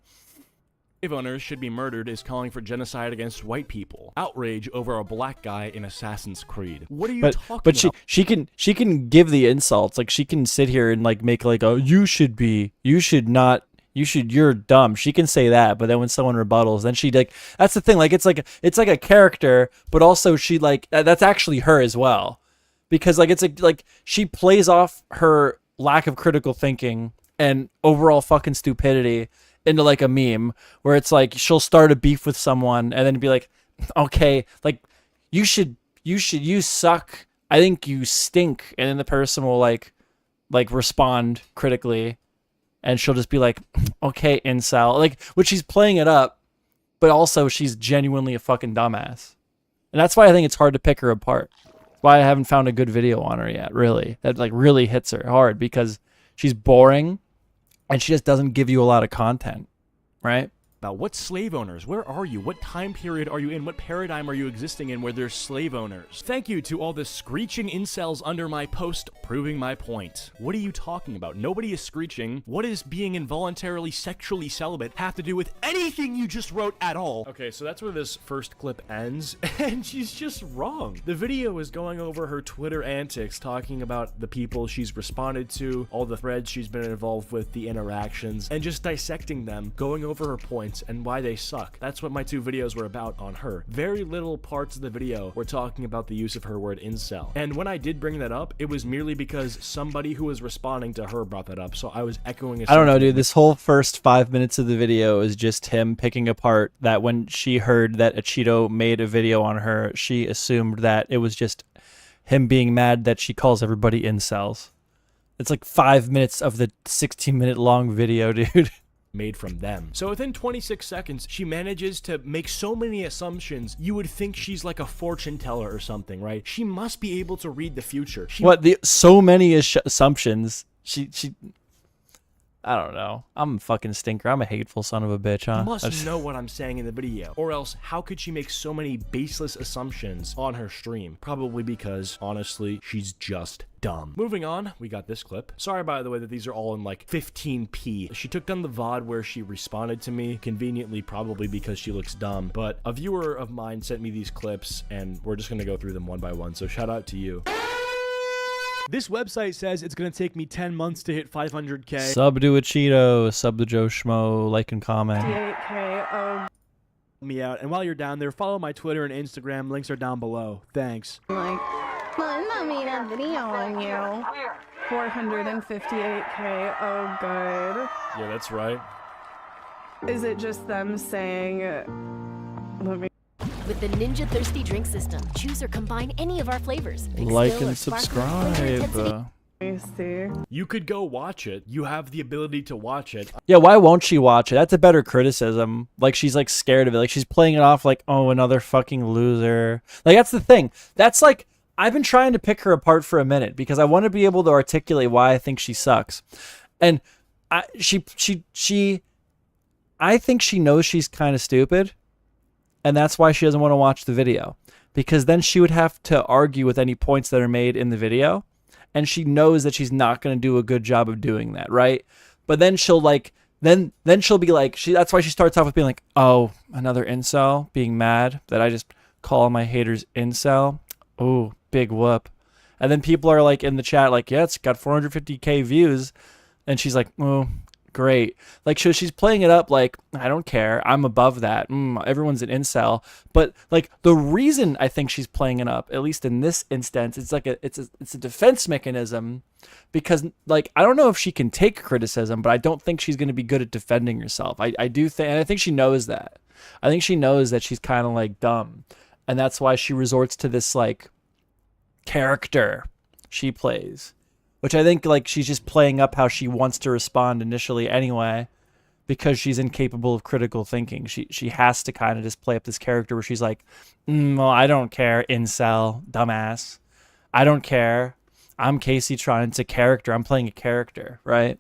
Slave owners should be murdered is calling for genocide against white people. Outrage over a black guy in Assassin's Creed. What are you talking about? But she can give the insults. Like she can sit here and like make like, oh, you should not. You're dumb. She can say that, but then when someone rebuttals, then she like, that's the thing. Like it's like a character, but also she like that's actually her as well, because like it's like she plays off her lack of critical thinking and overall fucking stupidity into like a meme where it's like she'll start a beef with someone and then be like, okay, like you suck. I think you stink, and then the person will like respond critically. And she'll just be like, okay, incel. Like, which she's playing it up, but also she's genuinely a fucking dumbass. And that's why I think it's hard to pick her apart. That's why I haven't found a good video on her yet, really. That like really hits her hard because she's boring and she just doesn't give you a lot of content, right? About what slave owners? Where are you? What time period are you in? What paradigm are you existing in where there's slave owners? Thank you to all the screeching incels under my post proving my point. What are you talking about? Nobody is screeching. What does being involuntarily sexually celibate have to do with anything you just wrote at all? Okay, so that's where this first clip ends, and she's just wrong. The video is going over her Twitter antics, talking about the people she's responded to, all the threads she's been involved with, the interactions, and just dissecting them, going over her points and why they suck. That's what my two videos were about on her. Very little parts of the video were talking about the use of her word incel. And when I did bring that up, it was merely because somebody who was responding to her brought that up. So I was echoing I don't know, dude. This whole first 5 minutes of the video is just him picking apart that when she heard that Acheeto made a video on her, she assumed that it was just him being mad that she calls everybody incels. It's like 5 minutes of the 16-minute long video, dude. Made from them. So within 26 seconds, she manages to make so many assumptions, you would think she's like a fortune teller or something, right? She must be able to read the future. So many assumptions. She I don't know. I'm a fucking stinker. I'm a hateful son of a bitch, huh? You must know what I'm saying in the video, or else how could she make so many baseless assumptions on her stream? Probably because, honestly, she's just dumb. Moving on, we got this clip. Sorry, by the way, that these are all in like 15p. She took down the VOD where she responded to me, conveniently probably because she looks dumb, but a viewer of mine sent me these clips, and we're just gonna go through them one by one, so shout out to you. This website says it's going to take me 10 months to hit 500k. Sub to Acheeto, sub to MeJoeShmoe, like and comment. 58k. Me out. And while you're down there, follow my Twitter and Instagram. Links are down below. Thanks. Like, I made a video on you. 458k. Oh, good. Yeah, that's right. Is it just them saying, let me. With the Ninja Thirsty Drink System, choose or combine any of our flavors. Like and subscribe. Let me see. You could go watch it. You have the ability to watch it. Yeah, why won't she watch it? That's a better criticism. Like, she's like scared of it. Like, she's playing it off like, oh, another fucking loser. Like, that's the thing. That's like, I've been trying to pick her apart for a minute because I want to be able to articulate why I think she sucks. And I think she knows she's kind of stupid. And that's why she doesn't want to watch the video, because then she would have to argue with any points that are made in the video. And she knows that she's not going to do a good job of doing that. Right. But then she'll like, then she'll be like, that's why she starts off with being like, oh, another incel, being mad that I just call my haters incel. Oh, big whoop. And then people are like in the chat, like, yeah, it's got 450k views. And she's like, oh, great. Like, so she's playing it up like, I don't care, I'm above that, everyone's an incel. But like, the reason I think she's playing it up, at least in this instance, it's like it's a defense mechanism, because like, I don't know if she can take criticism, but I don't think she's going to be good at defending herself. I do think, and I think she knows that. I think she knows that she's kind of like dumb, and that's why she resorts to this like character she plays, which I think like she's just playing up how she wants to respond initially anyway, because she's incapable of critical thinking. She has to kind of just play up this character where she's like, well, I don't care, incel, dumbass. I don't care. I'm Kaceytron. It's a character. I'm playing a character, right?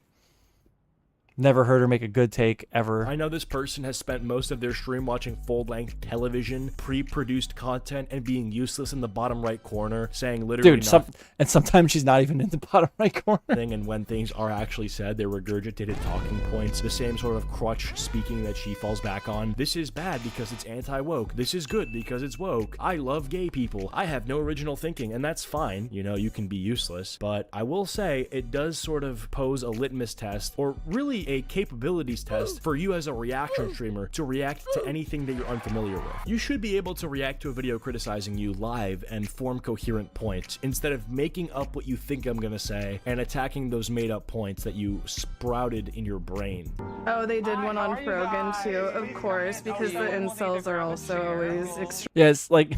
Never heard her make a good take ever. I know this person has spent most of their stream watching full-length television, pre-produced content, and being useless in the bottom right corner, saying literally nothing. And sometimes she's not even in the bottom right corner. And when things are actually said, they're regurgitated talking points, the same sort of crutch speaking that she falls back on. This is bad because it's anti-woke. This is good because it's woke. I love gay people. I have no original thinking, and that's fine. You know, you can be useless. But I will say, it does sort of pose a litmus test, or really a capabilities test for you as a reaction streamer to react to anything that you're unfamiliar with. You should be able to react to a video criticizing you live and form coherent points, instead of making up what you think I'm gonna say and attacking those made up points that you sprouted in your brain. Oh, they did one on Frogan too, of course, because the incels are also always Yes, like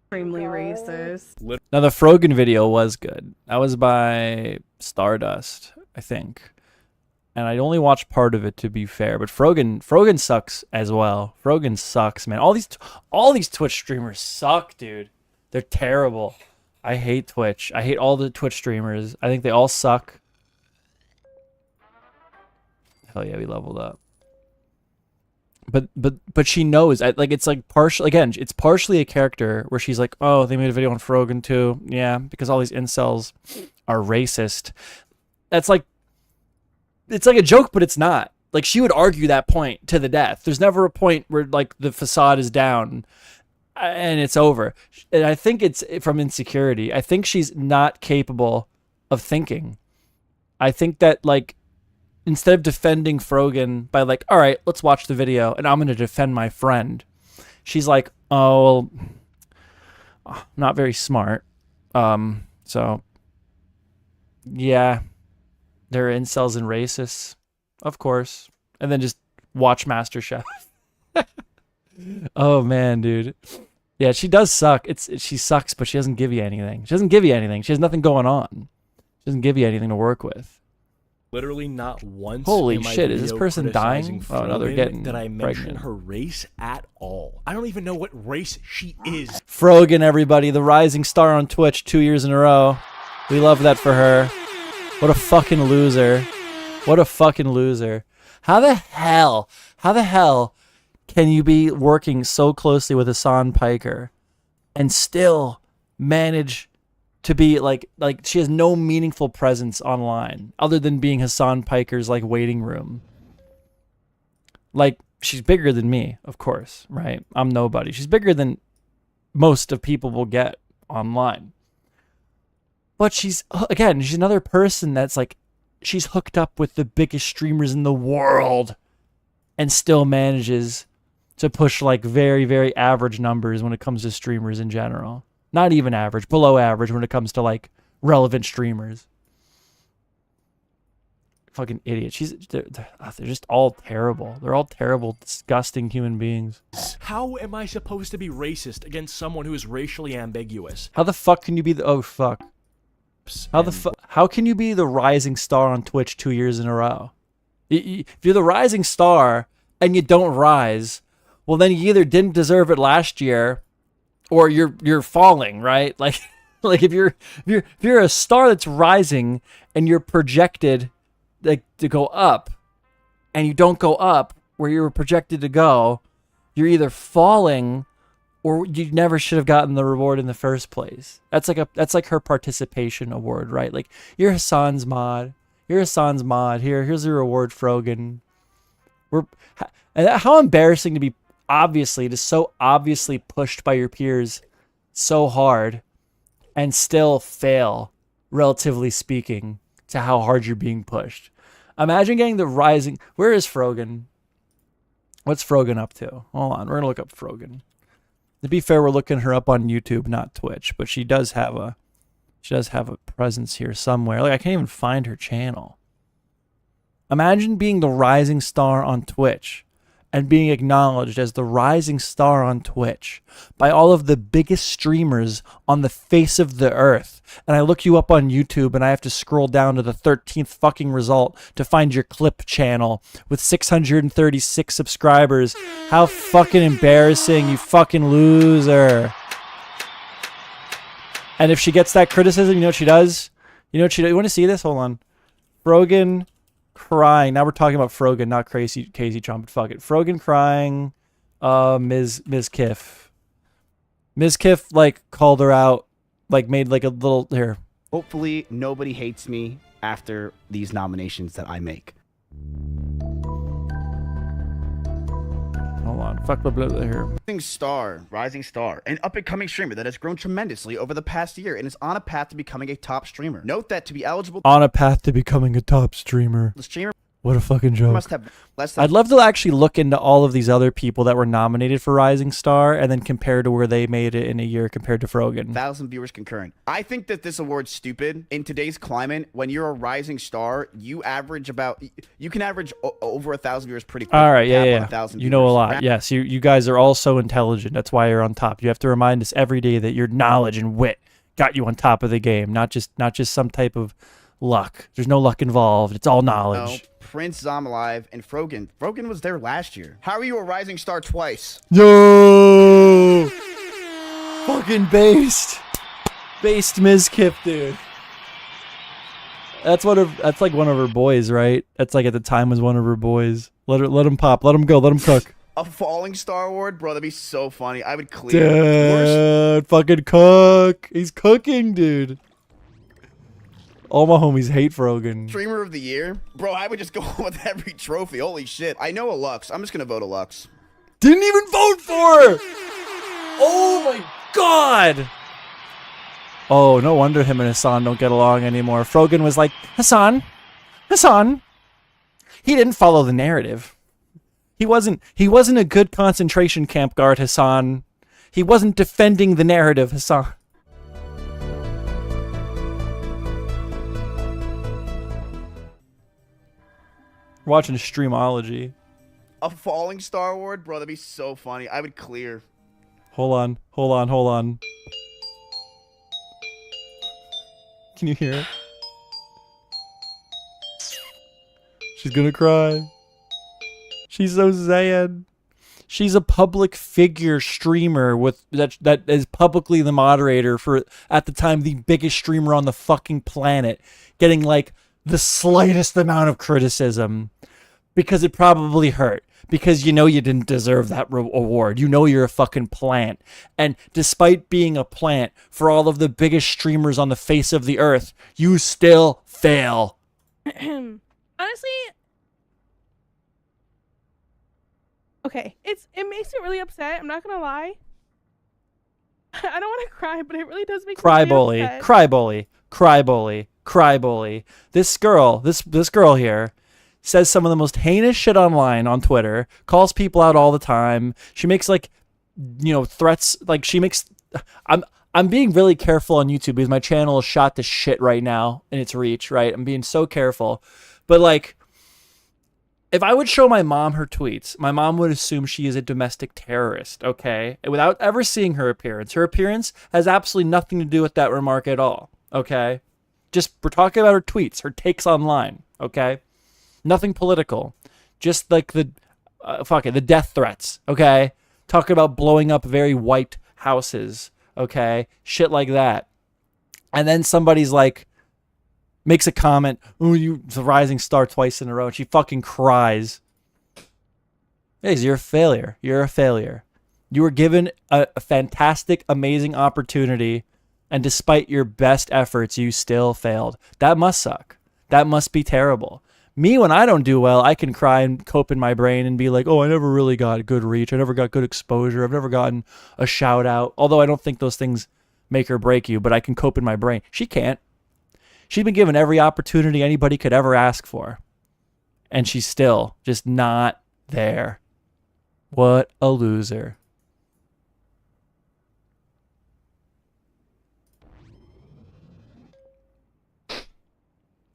extremely racist. Now the Frogan video was good. That was by Stardust, I think. And I only watched part of it, to be fair. But Frogan sucks as well. Frogan sucks, man. All these Twitch streamers suck, dude. They're terrible. I hate Twitch. I hate all the Twitch streamers. I think they all suck. Hell yeah, we leveled up. But she knows. Like, it's like partial. Again, it's partially a character where she's like, oh, they made a video on Frogan too. Yeah, because all these incels are racist. That's like, it's like a joke, but it's not. Like, she would argue that point to the death. There's never a point where like the facade is down and it's over. And I think it's from insecurity. I think she's not capable of thinking. I think that, like, instead of defending Frogan by like, all right, let's watch the video and I'm going to defend my friend, she's like, oh, well, not very smart. So yeah, they're incels and racists, of course. And then just watch MasterChef. Oh man, dude. Yeah, she does suck. She sucks, but she doesn't give you anything. She doesn't give you anything. She has nothing going on. She doesn't give you anything to work with. Literally not once. Holy shit, is this person dying? Oh no, they're getting that I mention pregnant. her race at all. I don't even know what race she is. Frogan, everybody, the rising star on Twitch 2 years in a row. We love that for her. What a fucking loser. What a fucking loser. How the hell can you be working so closely with Hassan Piker and still manage to be like she has no meaningful presence online other than being Hassan Piker's like waiting room? Like, she's bigger than me, of course, right? I'm nobody. She's bigger than most of people will get online. But she's another person that's like, she's hooked up with the biggest streamers in the world and still manages to push like very, very average numbers when it comes to streamers in general. Not even average, below average when it comes to like relevant streamers. Fucking idiot. They're just all terrible. They're all terrible, disgusting human beings. How am I supposed to be racist against someone who is racially ambiguous? How the fuck can you be how can you be the rising star on Twitch 2 years in a row? If you're the rising star and you don't rise, well then you either didn't deserve it last year or you're falling, right? Like if you're a star that's rising and you're projected like to go up and you don't go up where you were projected to go, you're either falling or you never should have gotten the reward in the first place. That's like her participation award, right? Like, you're Hassan's mod. Here's your reward, Frogan. How embarrassing to be so obviously pushed by your peers so hard and still fail, relatively speaking, to how hard you're being pushed. Imagine getting the rising. Where is Frogan? What's Frogan up to? Hold on, we're gonna look up Frogan. To be fair, we're looking her up on YouTube, not Twitch, but she does have a presence here somewhere. Like, I can't even find her channel. Imagine being the rising star on Twitch and being acknowledged as the rising star on Twitch by all of the biggest streamers on the face of the earth. And I look you up on YouTube and I have to scroll down to the 13th fucking result to find your clip channel with 636 subscribers. How fucking embarrassing, you fucking loser. And if she gets that criticism, you know what she does? You want to see this? Hold on. Frogan crying. Now we're talking about Frogan, not Kaceytron, but fuck it. Frogan crying. Ms. Kiff. Ms. Kiff like called her out, like made like a little here. Hopefully nobody hates me after these nominations that I make. Hold on. Fuck here. Rising star, an up-and-coming streamer that has grown tremendously over the past year and is on a path to becoming a top streamer. Note that to be eligible on a path to becoming a top streamer. The streamer What a fucking joke. must have less than I'd love to actually look into all of these other people that were nominated for Rising Star and then compare to where they made it in a year compared to Frogan. 1,000 viewers concurrent. I think that this award's stupid. In today's climate, when you're a rising star, you can average over 1,000 viewers pretty quick. All right, Cap on yeah. 1,000 You know a viewers. lot. Yes, you guys are all so intelligent. That's why you're on top. You have to remind us every day that your knowledge and wit got you on top of the game, not just some type of luck. There's no luck involved. It's all knowledge. No, Prince, Zomalive, and Frogan. Frogan was there last year. How are you a rising star twice? Yo! Fucking based Ms. Kip, dude. That's like one of her boys, right? That's like at the time was one of her boys. Let him pop. Let him go. Let him cook. A falling star award, bro. That'd be so funny. I would clear. Dude, fucking cook. He's cooking, dude. All my homies hate Frogan. Streamer of the year, bro. I would just go with every trophy. Holy shit. I know a Lux. I'm just gonna vote a Lux. Didn't even vote for her. Oh my god. Oh, no wonder him and Hassan don't get along anymore. Frogan was like, Hassan. He didn't follow the narrative. He wasn't a good concentration camp guard, Hassan. He wasn't defending the narrative, Hassan. We're watching a streamology. A falling star award, bro. That'd be so funny. I would clear. Hold on. Can you hear it? She's gonna cry. She's so sad. She's a public figure streamer with that is publicly the moderator for, at the time, the biggest streamer on the fucking planet, getting like the slightest amount of criticism because it probably hurt. Because you know you didn't deserve that award. You know you're a fucking plant. And despite being a plant for all of the biggest streamers on the face of the earth, you still fail. Honestly, okay, it makes me really upset. I'm not gonna lie. I don't want to cry, but it really does make Cry me bully, upset. cry bully, cry bully, cry bully. This girl here says some of the most heinous shit online on Twitter, calls people out all the time. She makes threats. Like she makes, I'm being really careful on YouTube because my channel is shot to shit right now in its reach, right? I'm being so careful. But like, if I would show my mom her tweets, my mom would assume she is a domestic terrorist, okay? And without ever seeing her appearance. Her appearance has absolutely nothing to do with that remark at all, okay? Just, we're talking about her tweets, her takes online, okay? Nothing political. Just like the death threats, okay? Talking about blowing up very white houses, okay? Shit like that. And then somebody's like, makes a comment, "Oh, you the rising star twice in a row," and she fucking cries. Hey, you're a failure. You're a failure. You were given a fantastic, amazing opportunity, and despite your best efforts, you still failed. That must suck. That must be terrible. Me, when I don't do well, I can cry and cope in my brain and be like, oh, I never really got good reach. I never got good exposure. I've never gotten a shout out. Although I don't think those things make or break you, but I can cope in my brain. She can't. She's been given every opportunity anybody could ever ask for. And she's still just not there. What a loser.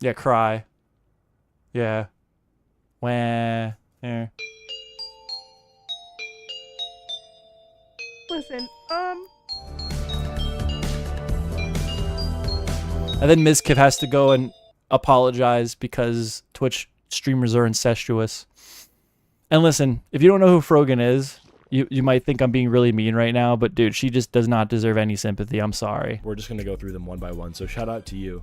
Yeah, cry. Yeah. Wah. There. Listen, And then Mizkif has to go and apologize because Twitch streamers are incestuous. And listen, if you don't know who Frogan is, you might think I'm being really mean right now, but dude, she just does not deserve any sympathy. I'm sorry. We're just going to go through them one by one, so shout out to you.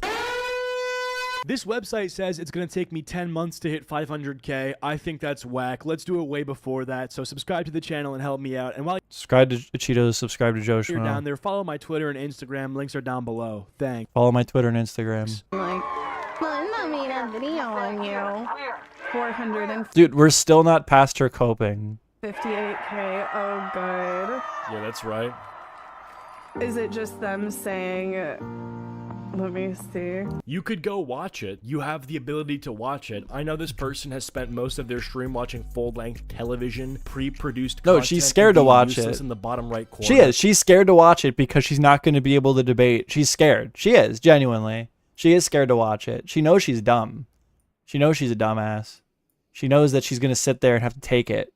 This website says it's going to take me 10 months to hit 500K. I think that's whack. Let's do it way before that. So subscribe to the channel and help me out. And while Subscribe to Acheeto, subscribe to you're MeJoeShmoe. down there, follow my Twitter and Instagram. Links are down below. Thanks. Follow my Twitter and Instagram. Like, I made a video on you. 458K. Dude, we're still not past her coping. Oh, good. Yeah, that's right. Is it just them saying, let me see. You could go watch it. You have the ability to watch it. I know this person has spent most of their stream watching full-length television, pre-produced No, content she's and scared to being watch useless it. in the bottom right corner. She is. She's scared to watch it because she's not going to be able to debate. She's scared. She is, genuinely. She is scared to watch it. She knows she's dumb. She knows she's a dumbass. She knows that she's going to sit there and have to take it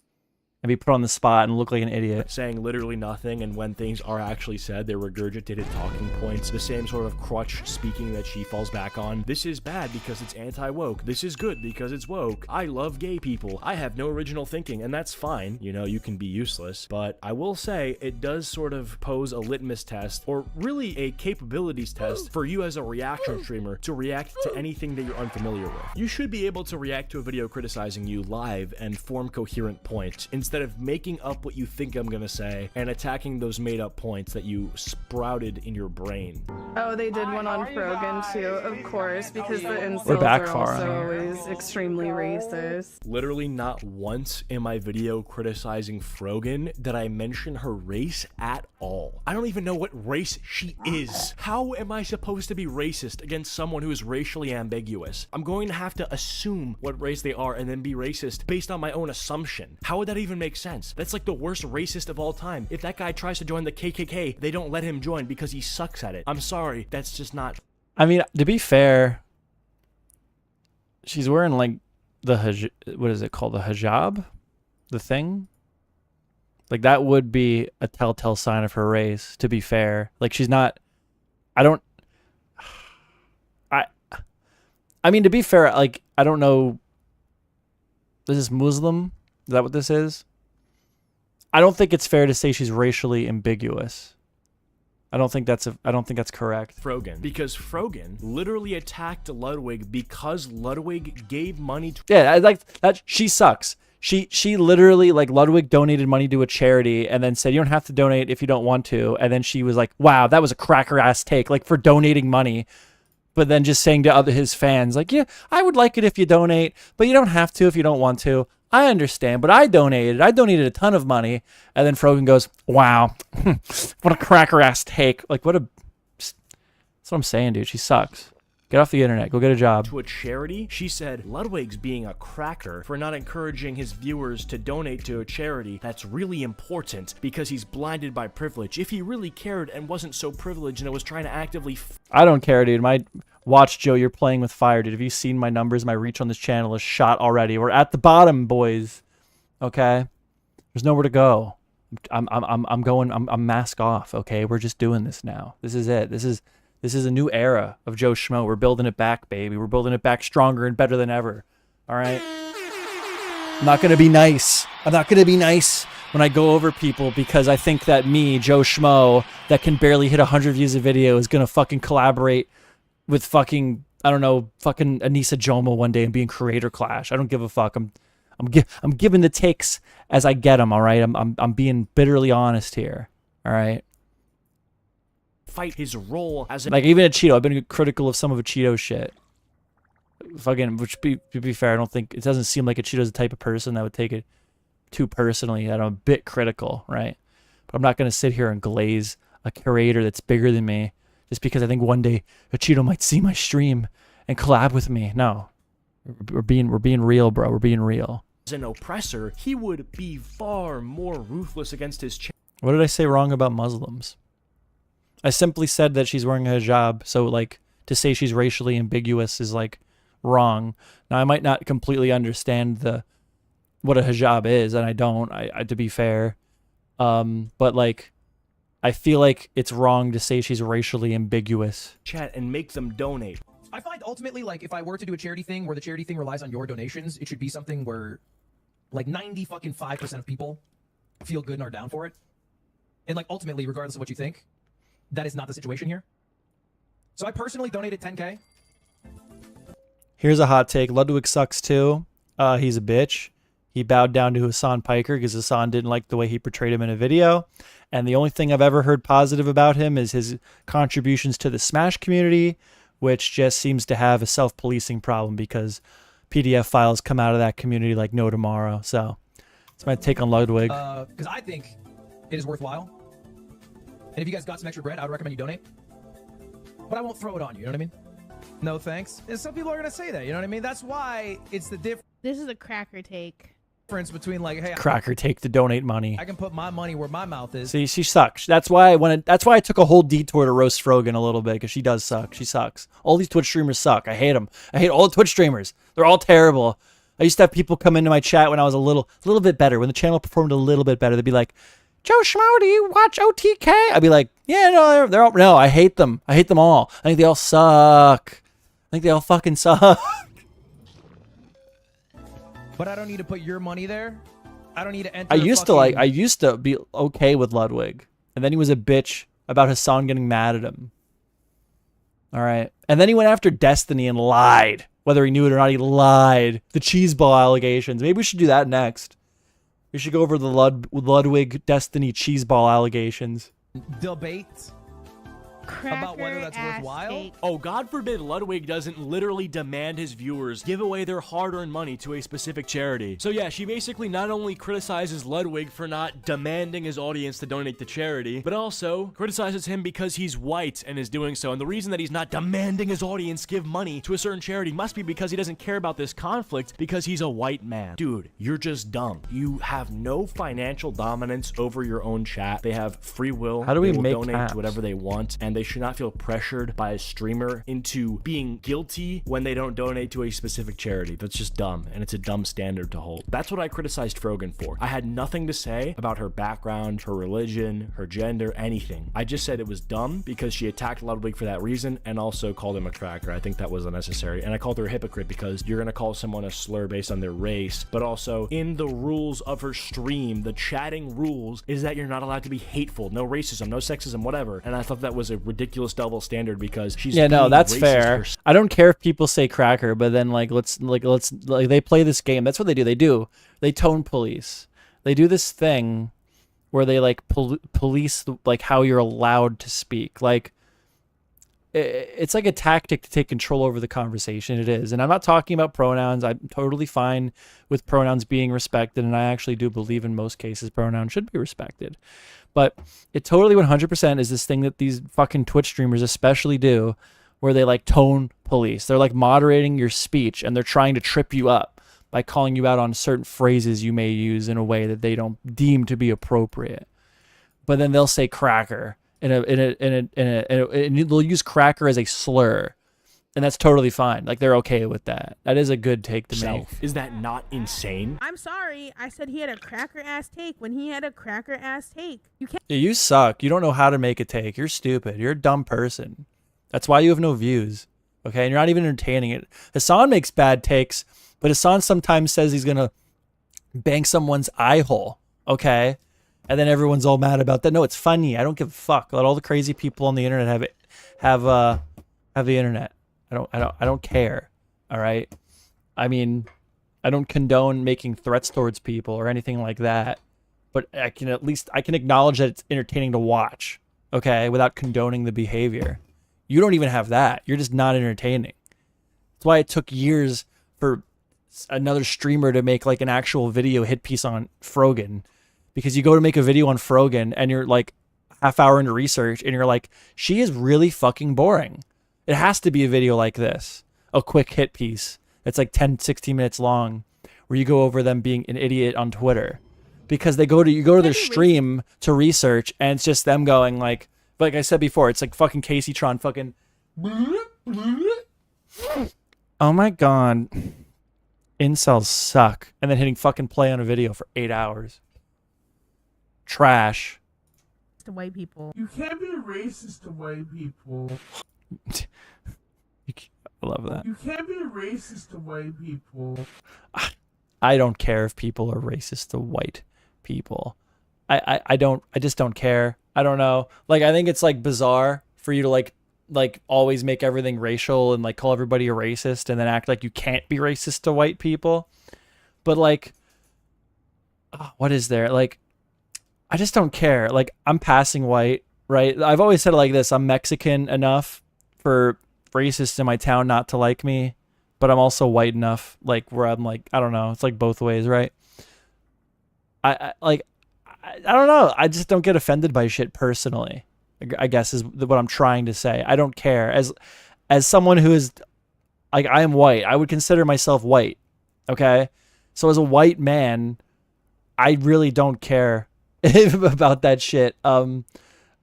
and be put on the spot and look like an idiot. Saying literally nothing, and when things are actually said, they're regurgitated talking points, the same sort of crutch speaking that she falls back on. This is bad because it's anti-woke. This is good because it's woke. I love gay people. I have no original thinking, and that's fine. You know, you can be useless, but I will say it does sort of pose a litmus test, or really a capabilities test, for you as a reaction streamer to react to anything that you're unfamiliar with. You should be able to react to a video criticizing you live and form coherent points, instead of making up what you think I'm gonna say and attacking those made-up points that you sprouted in your brain. Oh, they did one on Frogan too, of course, because the incels We're back are far also on always extremely racist. Literally not once in my video criticizing Frogan did I mention her race at all. I don't even know what race she is. How am I supposed to be racist against someone who is racially ambiguous? I'm going to have to assume what race they are and then be racist based on my own assumption. How would that even make sense? That's like the worst racist of all time. If that guy tries to join the KKK, they don't let him join because he sucks at it. I'm sorry, that's just not... I mean, to be fair, she's wearing like the what is it called? The hijab? The thing? Like that would be a telltale sign of her race, to be fair. Like she's not... I mean, to be fair, like, I don't know... This is Muslim? Is that what this is? I don't think it's fair to say she's racially ambiguous. I don't think that's correct. Frogan, because Frogan literally attacked Ludwig because Ludwig gave money to. Yeah, like that. She sucks. She literally, like, Ludwig donated money to a charity and then said you don't have to donate if you don't want to. And then she was like, wow, that was a cracker ass take, like, for donating money. But then just saying to his fans, like, yeah, I would like it if you donate, but you don't have to if you don't want to. I understand, but I donated a ton of money. And then Frogan goes, wow, what a cracker ass take. Like, that's what I'm saying, dude. She sucks. Get off the internet. Go get a job. To a charity. She said Ludwig's being a cracker for not encouraging his viewers to donate to a charity that's really important because he's blinded by privilege. If he really cared and wasn't so privileged and was trying to actively... I don't care, dude. Watch, Joe, you're playing with fire, dude. Have you seen my numbers? My reach on this channel is shot already. We're at the bottom, boys. Okay? There's nowhere to go. I'm mask off, okay? We're just doing this now. This is it. This is a new era of Joe Schmo. We're building it back, baby. We're building it back stronger and better than ever. All right? I'm not going to be nice. I'm not going to be nice when I go over people because I think that me, Joe Schmo, that can barely hit 100 views a video is going to fucking collaborate with fucking, I don't know, fucking Anissa Joma one day and be in Creator Clash. I don't give a fuck. I'm giving the takes as I get them, all right? I'm being bitterly honest here, all right? Fight his role as like even Acheeto. I've been critical of some of Acheeto's shit. Fucking, to be fair, I don't think it doesn't seem like Acheeto's the type of person that would take it too personally. I'm a bit critical, right? But I'm not gonna sit here and glaze a creator that's bigger than me just because I think one day Acheeto might see my stream and collab with me. No, we're being real, bro. We're being real. As an oppressor, he would be far more ruthless against his. What did I say wrong about Muslims? I simply said that she's wearing a hijab, so, like, to say she's racially ambiguous is, like, wrong. Now, I might not completely understand what a hijab is, and I don't, to be fair. But, like, I feel like it's wrong to say she's racially ambiguous. Chat and make them donate. I find ultimately, like, if I were to do a charity thing where the charity thing relies on your donations, it should be something where, like, 95% of people feel good and are down for it. And, like, ultimately, regardless of what you think, that is not the situation here. So I personally donated 10K. Here's a hot take. Ludwig sucks too. He's a bitch. He bowed down to Hassan Piker because Hassan didn't like the way he portrayed him in a video. And the only thing I've ever heard positive about him is his contributions to the Smash community, which just seems to have a self-policing problem because PDF files come out of that community like no tomorrow. So it's my take on Ludwig. Because I think it is worthwhile. And if you guys got some extra bread, I would recommend you donate. But I won't throw it on you, you know what I mean? No thanks. And some people are going to say that, you know what I mean? That's why it's the difference. This is a cracker take. Between, like, hey, Cracker take to donate money. I can put my money where my mouth is. See, she sucks. That's why I took a whole detour to roast Frogan a little bit, because she does suck. She sucks. All these Twitch streamers suck. I hate them. I hate all the Twitch streamers. They're all terrible. I used to have people come into my chat when I was a little bit better, when the channel performed a little bit better. They'd be like, Joe Schmo, do you watch OTK? I'd be like, yeah, no, they're all, no, I hate them. I hate them all. I think they all suck. I think they all fucking suck. But I don't need to put your money there. I don't need to enter. I used to be okay with Ludwig, and then he was a bitch about Hassan getting mad at him. All right, and then he went after Destiny and lied, whether he knew it or not. He lied. The cheese ball allegations. Maybe we should do that next. We should go over the Ludwig Destiny cheese ball allegations. Debate about whether that's worthwhile. Oh, God forbid Ludwig doesn't literally demand his viewers give away their hard-earned money to a specific charity. So yeah, she basically not only criticizes Ludwig for not demanding his audience to donate to charity, but also criticizes him because he's white and is doing so. And the reason that he's not demanding his audience give money to a certain charity must be because he doesn't care about this conflict because he's a white man. Dude, you're just dumb. You have no financial dominance over your own chat. They have free will. How do we they will make donate caps? to whatever they want, and they should not feel pressured by a streamer into being guilty when they don't donate to a specific charity. That's just dumb, and it's a dumb standard to hold. That's what I criticized Frogan for. I had nothing to say about her background, her religion, her gender, anything. I just said it was dumb because she attacked Ludwig for that reason and also called him a cracker. I think that was unnecessary. And I called her a hypocrite because you're gonna call someone a slur based on their race, but also in the rules of her stream, the chatting rules is that you're not allowed to be hateful, no racism, no sexism, whatever. And I thought that was a ridiculous double standard because she's that's racist fair. I don't care if people say cracker, but then let's they play this game. That's what they do. They tone police. They do this thing where they like police like how you're allowed to speak. Like it's like a tactic to take control over the conversation. It is. And I'm not talking about pronouns. I'm totally fine with pronouns being respected. And I actually do believe in most cases pronouns should be respected. But it totally 100% is this thing that these fucking Twitch streamers especially do where they like tone police. They're like moderating your speech and they're trying to trip you up by calling you out on certain phrases you may use in a way that they don't deem to be appropriate. But then they'll say cracker and they'll use cracker as a slur, and that's totally fine. Like they're okay with that. That is a good take to make. Is that not insane? I'm sorry. I said he had a cracker ass take when he had a cracker ass take. You can't. Yeah, you suck. You don't know how to make a take. You're stupid. You're a dumb person. That's why you have no views. Okay, and you're not even entertaining it. Hassan makes bad takes, but Hassan sometimes says he's gonna bang someone's eye hole. Okay. And then everyone's all mad about that. No, it's funny. I don't give a fuck. Let all the crazy people on the internet have the internet. I don't care. All right. I mean, I don't condone making threats towards people or anything like that. But I can acknowledge that it's entertaining to watch. Okay, without condoning the behavior. You don't even have that. You're just not entertaining. That's why it took years for another streamer to make like an actual video hit piece on Frogan. Because you go to make a video on Frogan and you're like half hour into research and you're like, she is really fucking boring. It has to be a video like this. A quick hit piece. It's like 10, 16 minutes long where you go over them being an idiot on Twitter. Because you go to their stream to research and it's just them going like I said before, it's like fucking Kaceytron fucking. Oh my God. Incels suck. And then hitting fucking play on a video for 8 hours. Trash. To white people. You can't be racist to white people. I love that. You can't be racist to white people. I don't care if people are racist to white people. I just don't care. I don't know. Like I think it's like bizarre for you to like always make everything racial and like call everybody a racist and then act like you can't be racist to white people. But like what is there? Like I just don't care. Like I'm passing white, right? I've always said it like this. I'm Mexican enough for racists in my town not to like me, but I'm also white enough like where I'm like, I don't know. It's like both ways, right? I don't know. I just don't get offended by shit personally, I guess is what I'm trying to say. I don't care. As someone who is like, I am white. I would consider myself white. Okay. So as a white man, I really don't care about that shit. I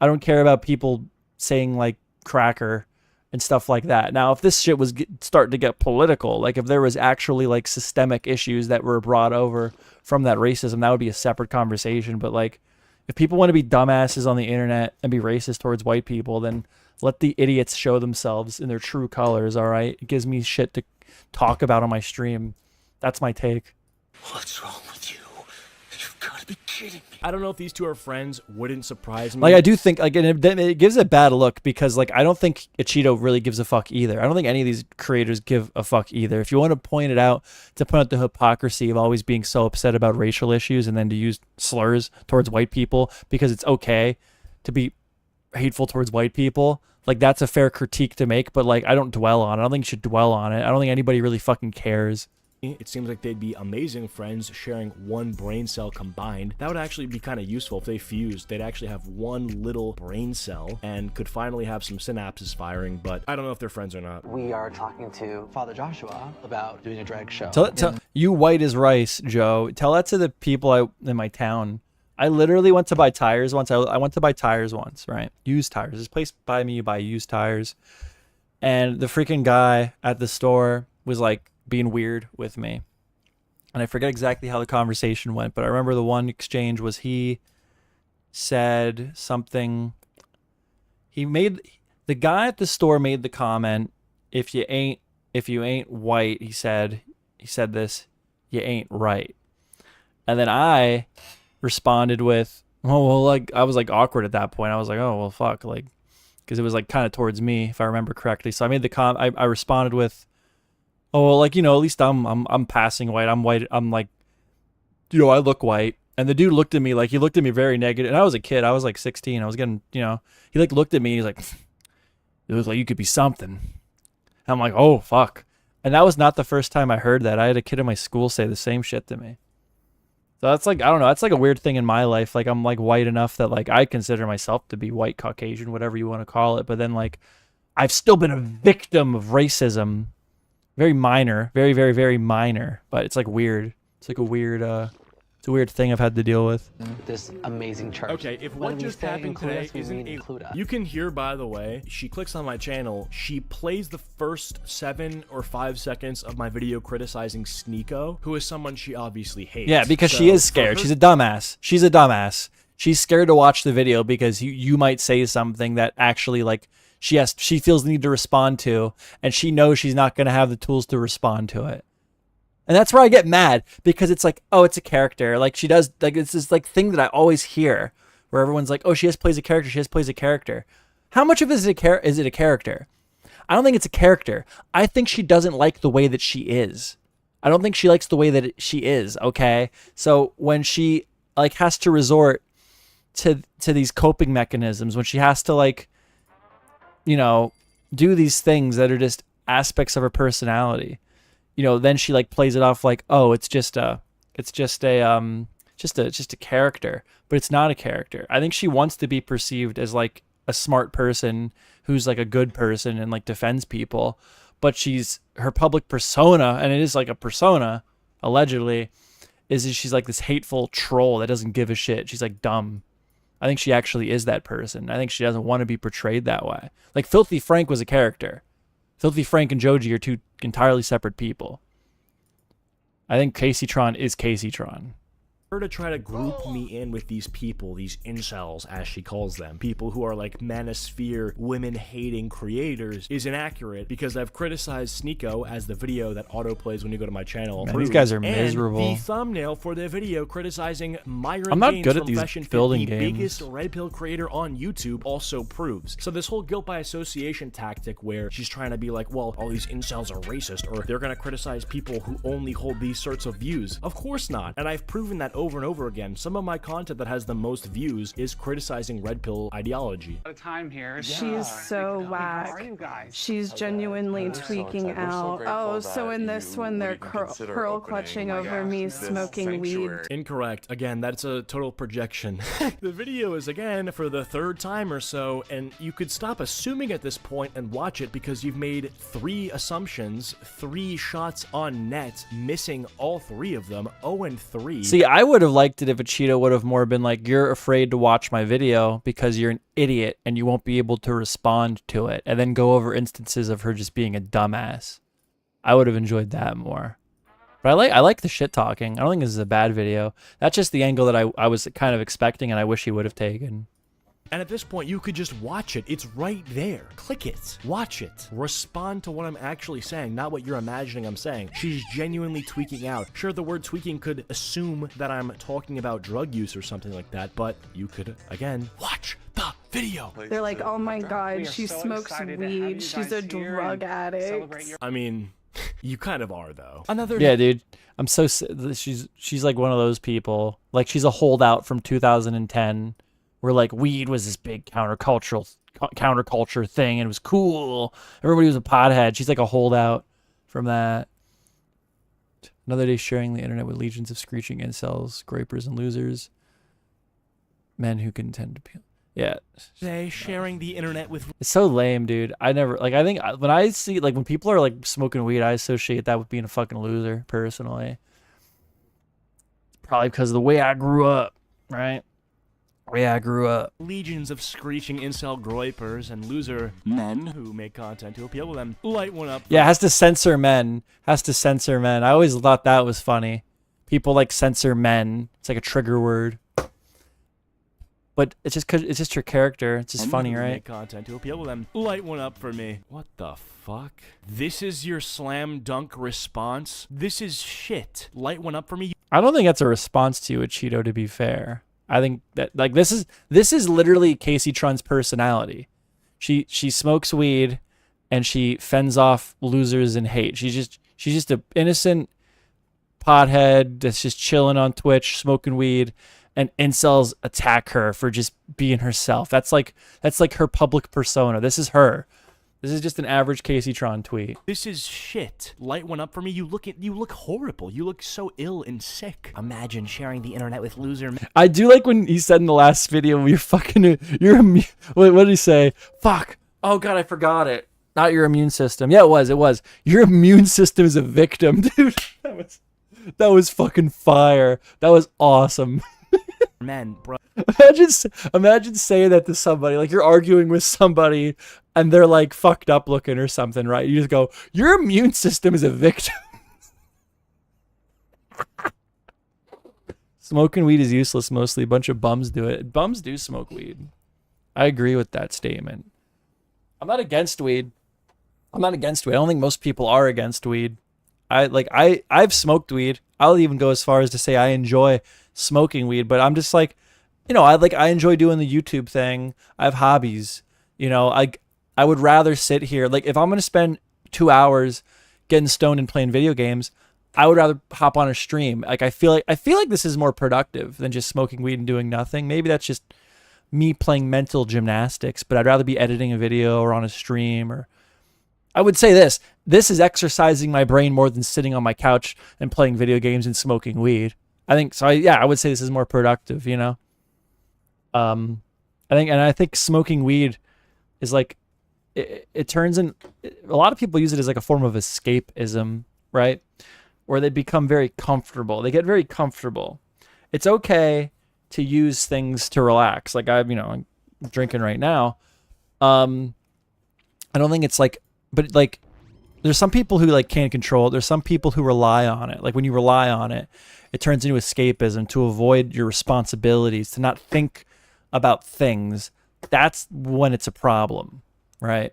don't care about people saying like cracker and stuff like that. Now, if this shit was starting to get political, like if there was actually like systemic issues that were brought over from that racism, that would be a separate conversation. But like, if people want to be dumbasses on the internet and be racist towards white people, then let the idiots show themselves in their true colors. All right. It gives me shit to talk about on my stream. That's my take. What's wrong with you? You've got to be kidding me. I don't know if these two are friends. Wouldn't surprise me. Like, I do think, like, it gives a bad look because, like, I don't think Acheeto really gives a fuck either. I don't think any of these creators give a fuck either. If you want to point out the hypocrisy of always being so upset about racial issues and then to use slurs towards white people because it's okay to be hateful towards white people, like, that's a fair critique to make, but, like, I don't dwell on it. I don't think you should dwell on it. I don't think anybody really fucking cares. It seems like they'd be amazing friends sharing one brain cell combined. That would actually be kind of useful if they fused. They'd actually have one little brain cell and could finally have some synapses firing, but I don't know if they're friends or not. We are talking to Father Joshua about doing a drag show. Tell you white as rice, Joe. Tell that to the people in my town. I literally went to buy tires once. I went to buy tires once, right? Used tires. This place by me, you buy used tires. And the freaking guy at the store was like being weird with me. And I forget exactly how the conversation went, but I remember the one exchange was he said something. The guy at the store made the comment, if you ain't white, he said this, you ain't right. And then I responded with, oh, well, like, I was like awkward at that point. I was like, oh, well, fuck, like, because it was like kind of towards me, if I remember correctly. So I made the I responded with, oh, well, like, you know, at least I'm passing white. I'm white. I'm like, you know, I look white. And the dude looked at me like, he looked at me very negative. And I was a kid. I was like 16. I was getting, you know, he like looked at me. He's like, it looks like you could be something. And I'm like, oh, fuck. And that was not the first time I heard that. I had a kid in my school say the same shit to me. So that's like, I don't know. That's like a weird thing in my life. Like, I'm like white enough that like I consider myself to be white, Caucasian, whatever you want to call it. But then like, I've still been a victim of racism. Very minor, very, very, very minor. But it's like weird. It's like a weird, it's a weird thing I've had to deal with. This amazing church. Okay, if what just happened today isn't you can hear, by the way, she clicks on my channel, she plays the first 7 or 5 seconds of my video criticizing Sneeko, who is someone she obviously hates. Yeah, because she is scared. She's a dumbass. She's a dumbass. She's scared to watch the video because you might say something that actually like she feels the need to respond to, and she knows she's not going to have the tools to respond to it. And that's where I get mad, because it's like, oh, it's a character. Like, she does, like, it's this like thing that I always hear where everyone's like, oh, she just plays a character. She just plays a character. How much of it is it a character? I don't think it's a character. I think she doesn't like the way that she is. I don't think she likes the way that she is. Okay. So when she like has to resort to these coping mechanisms, when she has to like, you know, do these things that are just aspects of her personality, you know, then she like plays it off like, oh, it's just a character, but it's not a character. I think she wants to be perceived as like a smart person who's like a good person and like defends people, but her public persona, and it is like a persona, allegedly, is she's like this hateful troll that doesn't give a shit. She's like dumb. I think she actually is that person. I think she doesn't want to be portrayed that way. Like Filthy Frank was a character. Filthy Frank and Joji are two entirely separate people. I think Kaceytron is Kaceytron. Her to try to group me in with these people, these incels, as she calls them, people who are like manosphere, women-hating creators, is inaccurate, because I've criticized Sneeko, as the video that autoplays when you go to my channel. Man, these guys are miserable. And the thumbnail for their video criticizing Myron I'm not Gaines good at from these Fashion Fit, building the games. biggest red pill creator on YouTube, also proves. So this whole guilt by association tactic where she's trying to be like, well, all these incels are racist, or they're gonna criticize people who only hold these sorts of views. Of course not. And I've proven that over and over again. Some of my content that has the most views is criticizing red pill ideology. Time here. She's so whack. She's genuinely tweaking out. Oh, so in this one they're curl clutching over me smoking weed. Incorrect. Again, that's a total projection. The video is again for the 3rd time or so, and you could stop assuming at this point and watch it, because you've made 3 assumptions, 3 shots on net, missing all 3 of them, 0 and 3. See, I would have liked it if Acheeto would have more been like, you're afraid to watch my video because you're an idiot and you won't be able to respond to it, and then go over instances of her just being a dumbass. I would have enjoyed that more. But I like the shit talking. I don't think this is a bad video. That's just the angle that I was kind of expecting, and I wish he would have taken. And at this point, you could just watch it. It's right there. Click it. Watch it. Respond to what I'm actually saying, not what you're imagining I'm saying. She's genuinely tweaking out. Sure, the word tweaking could assume that I'm talking about drug use or something like that, but you could, again, watch the video. They're like, oh my god, she smokes weed. She's a drug addict. I mean, you kind of are, though. Yeah, dude. I'm so... She's like one of those people. Like, she's a holdout from 2010. Where like weed was this big counterculture thing, and it was cool. Everybody was a pothead. She's like a holdout from that. Another day sharing the internet with legions of screeching incels, grapers, and losers. Men who contend to be... Yeah. They sharing the internet with... It's so lame, dude. I never... Like, I think when I see... Like, when people are like smoking weed, I associate that with being a fucking loser, personally. Probably because of the way I grew up, right? Yeah, I grew up. Legions of screeching incel groypers and loser men who make content to appeal to them. Light one up. Yeah, has to censor men. Has to censor men. I always thought that was funny. People like censor men. It's like a trigger word. But it's just 'cause it's just your character. It's just funny, right? Make content to appeal to them. Light one up for me. What the fuck? This is your slam dunk response? This is shit. Light one up for me. I don't think that's a response to you, Acheeto, to be fair. I think that like this is literally Kaceytron's personality. She smokes weed and she fends off losers and hate. She's just an innocent pothead that's just chilling on Twitch, smoking weed, and incels attack her for just being herself. That's like her public persona. This is her. This is just an average Kaceytron tweet. This is shit. Light one up for me. You look horrible. You look so ill and sick. Imagine sharing the internet with loser. I do like when he said in the last video, what did he say? Fuck. Oh god, I forgot it. Not your immune system. Yeah, it was. Your immune system is a victim, dude. That was fucking fire. That was awesome. Men, bro. Imagine saying that to somebody. Like you're arguing with somebody and they're like fucked up looking or something, right? You just go, your immune system is a victim. Smoking weed is useless mostly. A bunch of bums do it. Bums do smoke weed. I agree with that statement. I'm not against weed. I don't think most people are against weed. I've smoked weed. I'll even go as far as to say I enjoy smoking weed, but I'm just like, I enjoy doing the YouTube thing. I have hobbies. I would rather sit here. Like if I'm going to spend 2 hours getting stoned and playing video games, I would rather hop on a stream. Like I feel like this is more productive than just smoking weed and doing nothing. Maybe that's just me playing mental gymnastics, but I'd rather be editing a video or on a stream. Or I would say this is exercising my brain more than sitting on my couch and playing video games and smoking weed. I think so. I would say this is more productive, I think smoking weed is like, it turns in, a lot of people use it as like a form of escapism, right? Where they become very comfortable. They get very comfortable. It's okay to use things to relax. Like I'm drinking right now. I don't think it's like, but like, there's some people who like can't control it. There's some people who rely on it. Like when you rely on it, it turns into escapism, to avoid your responsibilities, to not think about things. That's when it's a problem, right?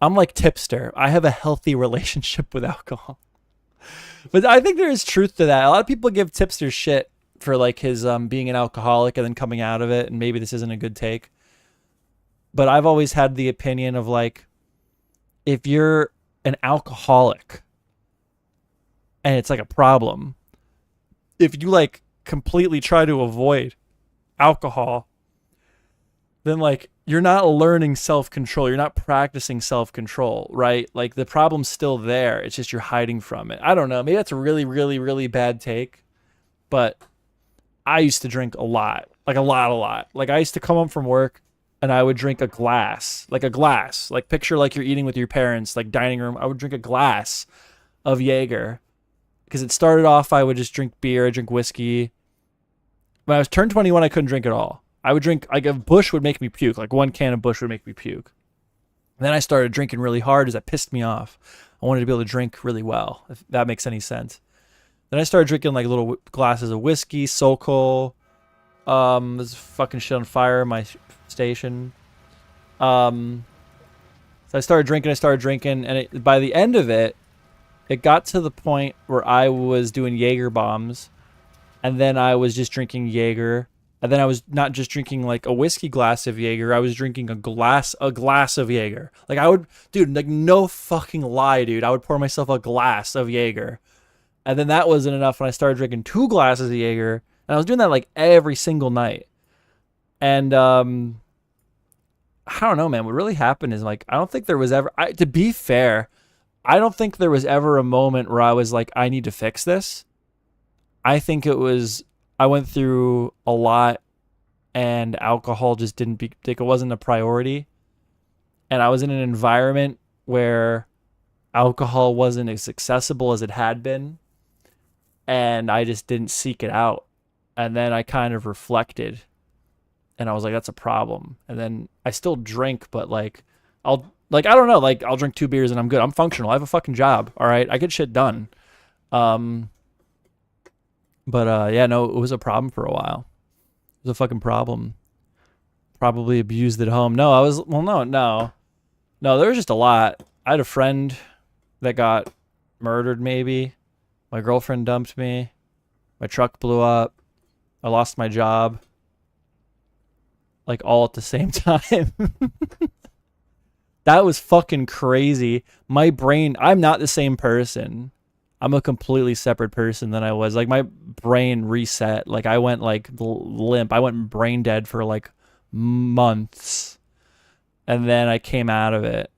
I'm like Tipster. I have a healthy relationship with alcohol. But I think there is truth to that. A lot of people give Tipster shit for like his being an alcoholic and then coming out of it, and maybe this isn't a good take. But I've always had the opinion of like, if you're an alcoholic and it's like a problem, if you like completely try to avoid alcohol, then like you're not learning self-control. You're not practicing self-control, right? Like the problem's still there. It's just you're hiding from it. I don't know. Maybe that's a really, really, really bad take, but I used to drink a lot, like a lot. Like I used to come home from work and I would drink a glass, like picture like you're eating with your parents, like dining room. I would drink a glass of Jaeger because it started off, I would just drink beer, drink whiskey. When I was turned 21, I couldn't drink at all. I would drink, like a Busch would make me puke. Like one can of Busch would make me puke. And then I started drinking really hard as that pissed me off. I wanted to be able to drink really well, if that makes any sense. Then I started drinking like little glasses of whiskey, Sokol. There's fucking shit on fire in my station. So I started drinking, and by the end of it, it got to the point where I was doing Jaeger bombs, and then I was just drinking Jaeger. And then I was not just drinking like a whiskey glass of Jaeger. I was drinking a glass of Jaeger. Like I would, dude, like no fucking lie, dude. I would pour myself a glass of Jaeger. And then that wasn't enough. And I started drinking 2 glasses of Jaeger. And I was doing that like every single night. And I don't know, man. What really happened is like, I don't think there was ever, to be fair, I don't think there was ever a moment where I was like, I need to fix this. I think it was, I went through a lot and alcohol just it wasn't a priority. And I was in an environment where alcohol wasn't as accessible as it had been. And I just didn't seek it out. And then I kind of reflected. And I was like, that's a problem. And then I still drink, but like, I don't know, like I'll drink 2 beers and I'm good. I'm functional. I have a fucking job. All right. I get shit done. Yeah, no, it was a problem for a while. It was a fucking problem. Probably abused at home. No, no, there was just a lot. I had a friend that got murdered maybe. My girlfriend dumped me. My truck blew up. I lost my job. Like all at the same time. That was fucking crazy. My brain, I'm not the same person. I'm a completely separate person than I was. Like my brain reset. Like I went like limp. I went brain dead for like months. And then I came out of it.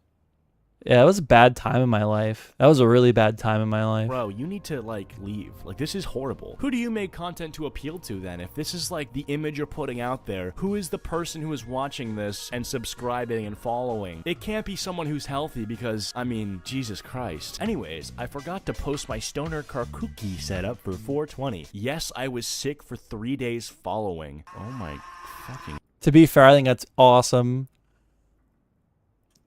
Yeah, it was a bad time in my life. That was a really bad time in my life. Bro, you need to, like, leave. Like, this is horrible. Who do you make content to appeal to, then? If this is, like, the image you're putting out there, who is the person who is watching this and subscribing and following? It can't be someone who's healthy because, I mean, Jesus Christ. Anyways, I forgot to post my stoner car cookie setup for 420. Yes, I was sick for 3 days following. Oh my fucking... To be fair, I think that's awesome.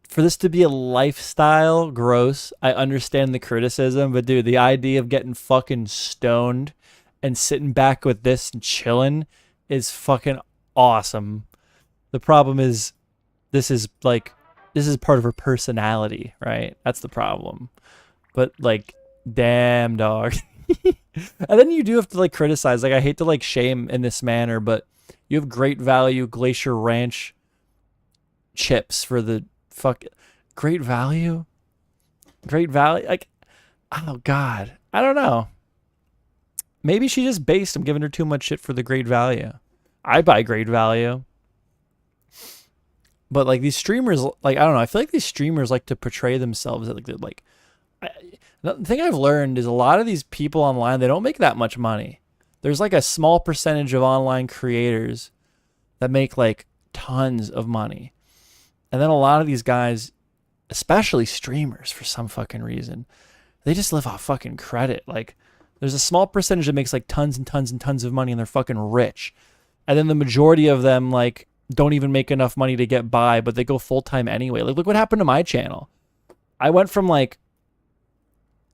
For this to be a lifestyle, gross. I understand the criticism, but dude, the idea of getting fucking stoned and sitting back with this and chilling is fucking awesome. The problem is, this is part of her personality, right? That's the problem. But like, damn dog. And then you do have to like criticize. Like, I hate to like shame in this manner, but you have Great Value Glacier Ranch chips for the Great Value, like, oh god, I don't know. Maybe she just based. I'm giving her too much shit for the Great Value. I buy Great Value, but like these streamers, like I don't know. I feel like these streamers like to portray themselves as like. The thing I've learned is a lot of these people online, they don't make that much money. There's like a small percentage of online creators that make like tons of money. And then a lot of these guys, especially streamers for some fucking reason, they just live off fucking credit. Like, there's a small percentage that makes like tons and tons and tons of money and they're fucking rich. And then the majority of them like don't even make enough money to get by, but they go full-time anyway. Like, look what happened to my channel. I went from like,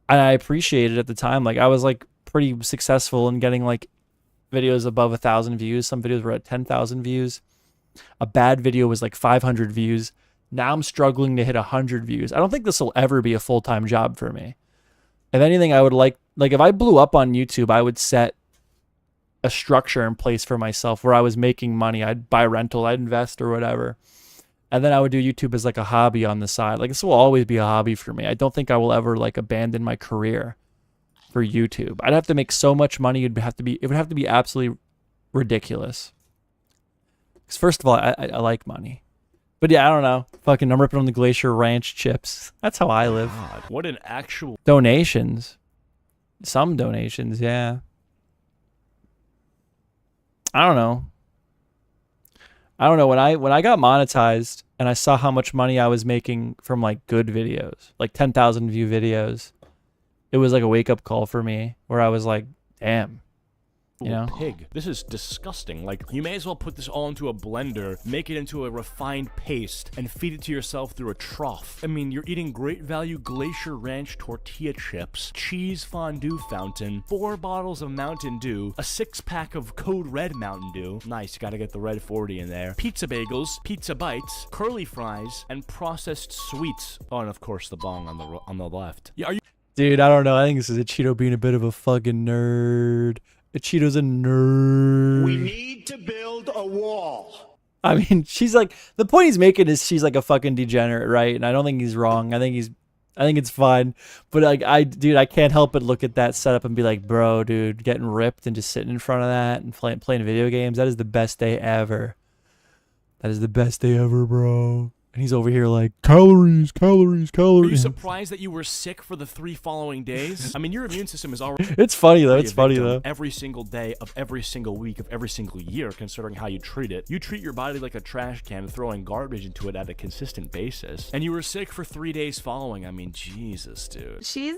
and I appreciated it at the time, like I was like pretty successful in getting like videos above 1,000 views. Some videos were at 10,000 views. A bad video was like 500 views. Now I'm struggling to hit 100 views. I don't think this will ever be a full-time job for me. If anything, I would like if I blew up on YouTube, I would set a structure in place for myself where I was making money. I'd buy rental, I'd invest or whatever. And then I would do YouTube as like a hobby on the side. Like, this will always be a hobby for me. I don't think I will ever like abandon my career for YouTube. I'd have to make so much money. It would have to be absolutely ridiculous. Because first of all, I like money. But yeah, I don't know. Fucking, I'm ripping on the Glacier Ranch chips. That's how I live. God, what an actual... Donations. Some donations, yeah. I don't know. When I got monetized and I saw how much money I was making from like good videos, like 10,000 view videos, it was like a wake-up call for me where I was like, damn. You know? Pig. This is disgusting. Like, you may as well put this all into a blender, make it into a refined paste, and feed it to yourself through a trough. I mean, you're eating Great Value Glacier Ranch tortilla chips, cheese fondue fountain, 4 bottles of Mountain Dew, a 6-pack of Code Red Mountain Dew. Nice, gotta get the Red 40 in there. Pizza bagels, pizza bites, curly fries, and processed sweets. Oh, and of course the bong on the left. Yeah, are you... Dude, I don't know. I think this is Acheeto being a bit of a fucking nerd. Acheeto's a nerd. We need to build a wall. I mean, she's like, the point he's making is she's like a fucking degenerate, right? And I don't think he's wrong. I think it's fine. But like, I can't help but look at that setup and be like, bro, dude, getting ripped and just sitting in front of that and playing video games, that is the best day ever. That is the best day ever, bro. And he's over here like, calories, calories, Are you calories. surprised that you were sick for the 3 following days? I mean, your immune system is already... It's funny, though. a It's funny, victim though. Every single day of every single week of every single year, considering how you treat it. You treat your body like a trash can, throwing garbage into it at a consistent basis. And you were sick for 3 days following. I mean, Jesus, dude. She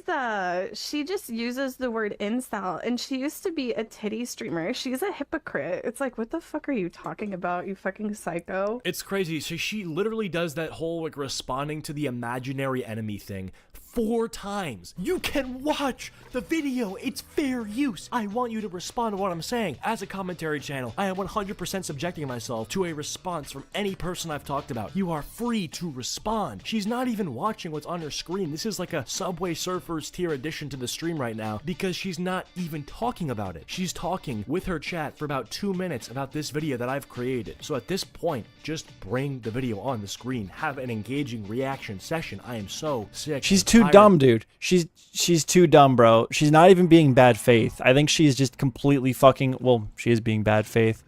just uses the word incel, and she used to be a titty streamer. She's a hypocrite. It's like, what the fuck are you talking about, you fucking psycho? It's crazy. So she literally does that whole, like, responding to the imaginary enemy thing 4 times. You can watch the video. It's fair use. I want you to respond to what I'm saying. As a commentary channel, I am 100% subjecting myself to a response from any person I've talked about. You are free to respond. She's not even watching what's on her screen. This is like a Subway Surfers tier addition to the stream right now because she's not even talking about it. She's talking with her chat for about 2 minutes about this video that I've created. So at this point, just bring the video on the screen. Have an engaging reaction session. I am so sick. She's too dumb, dude. She's too dumb, bro. She's not even being bad faith. I think she's just completely fucking, well, she is being bad faith.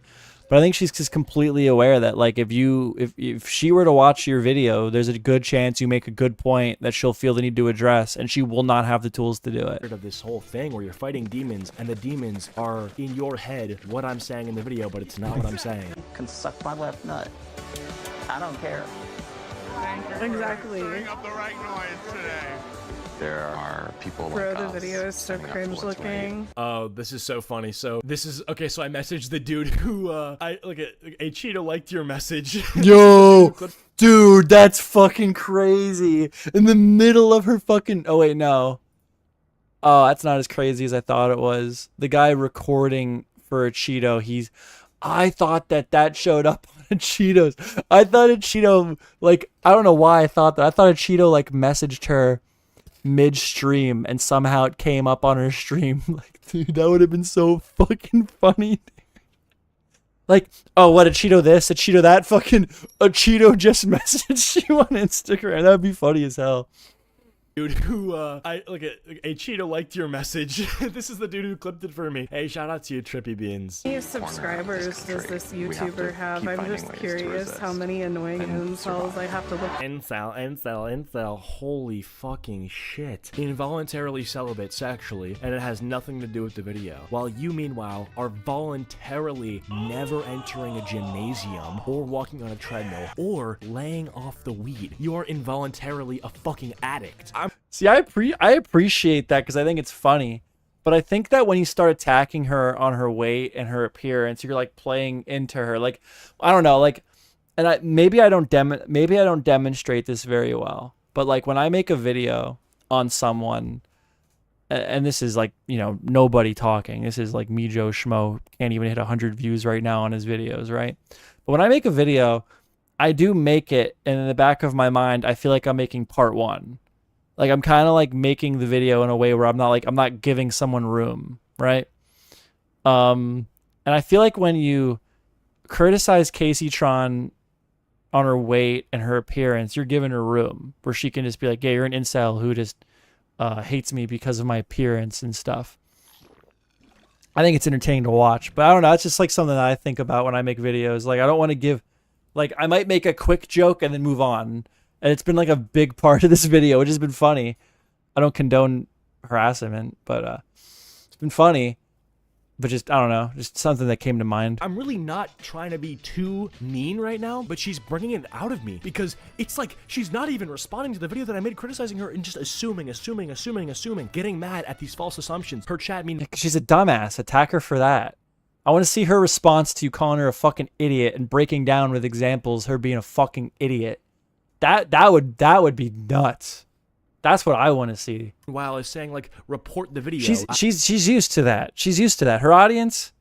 But I think she's just completely aware that, like, if she were to watch your video, there's a good chance you make a good point that she'll feel the need to address, and she will not have the tools to do it. Of this whole thing where you're fighting demons, and the demons are in your head what I'm saying in the video, but it's not what I'm saying. Can suck my left nut. I don't care. Exactly. There are people Bro, like the us video is so standing up cringe for what's right. looking. Oh, this is so funny. So this is okay. So I messaged the dude who Acheeto liked your message. Yo, dude, that's fucking crazy. In the middle of her fucking, oh wait, no. Oh, that's not as crazy as I thought it was. The guy recording for Acheeto, I thought that showed up on Acheeto's. I thought Acheeto, like, I don't know why I thought that. I thought Acheeto, like, messaged her midstream and somehow it came up on her stream. Like, dude, that would have been so fucking funny. Like, oh, what, Acheeto this, Acheeto that, fucking Acheeto just messaged you on Instagram. That'd be funny as hell. Dude who Acheeto liked your message. This is the dude who clipped it for me. Hey, shout out to you, Trippy Beans. How many subscribers does this YouTuber have? I'm just curious how many annoying incels I have to look. Incel. Holy fucking shit. Involuntarily celibate sexually, and it has nothing to do with the video. While you, meanwhile, are voluntarily never entering a gymnasium, or walking on a treadmill, or laying off the weed. You are involuntarily a fucking addict. See, I appreciate that because I think it's funny. But I think that when you start attacking her on her weight and her appearance, you're like playing into her. Like, I don't know, like, and maybe I don't demonstrate this very well. But like when I make a video on someone, and this is like, you know, nobody talking. This is like MeJoeShmoe can't even hit 100 views right now on his videos, right? But when I make a video, I do make it, and in the back of my mind, I feel like I'm making part 1. Like, I'm kind of like making the video in a way where I'm not giving someone room, right? And I feel like when you criticize Kaceytron on her weight and her appearance, you're giving her room where she can just be like, yeah, you're an incel who just hates me because of my appearance and stuff. I think it's entertaining to watch, but I don't know. It's just like something that I think about when I make videos. Like, I don't want to give, like, I might make a quick joke and then move on. And it's been like a big part of this video, which has been funny. I don't condone harassment, but it's been funny. But just, I don't know, just something that came to mind. I'm really not trying to be too mean right now, but she's bringing it out of me because it's like she's not even responding to the video that I made criticizing her and just assuming, getting mad at these false assumptions. Her chat means she's a dumbass. Attack her for that. I want to see her response to you calling her a fucking idiot and breaking down with examples her being a fucking idiot. That would be nuts. That's what I want to see. While I was saying, like, report the video. She's used to that. She's used to that. Her audience,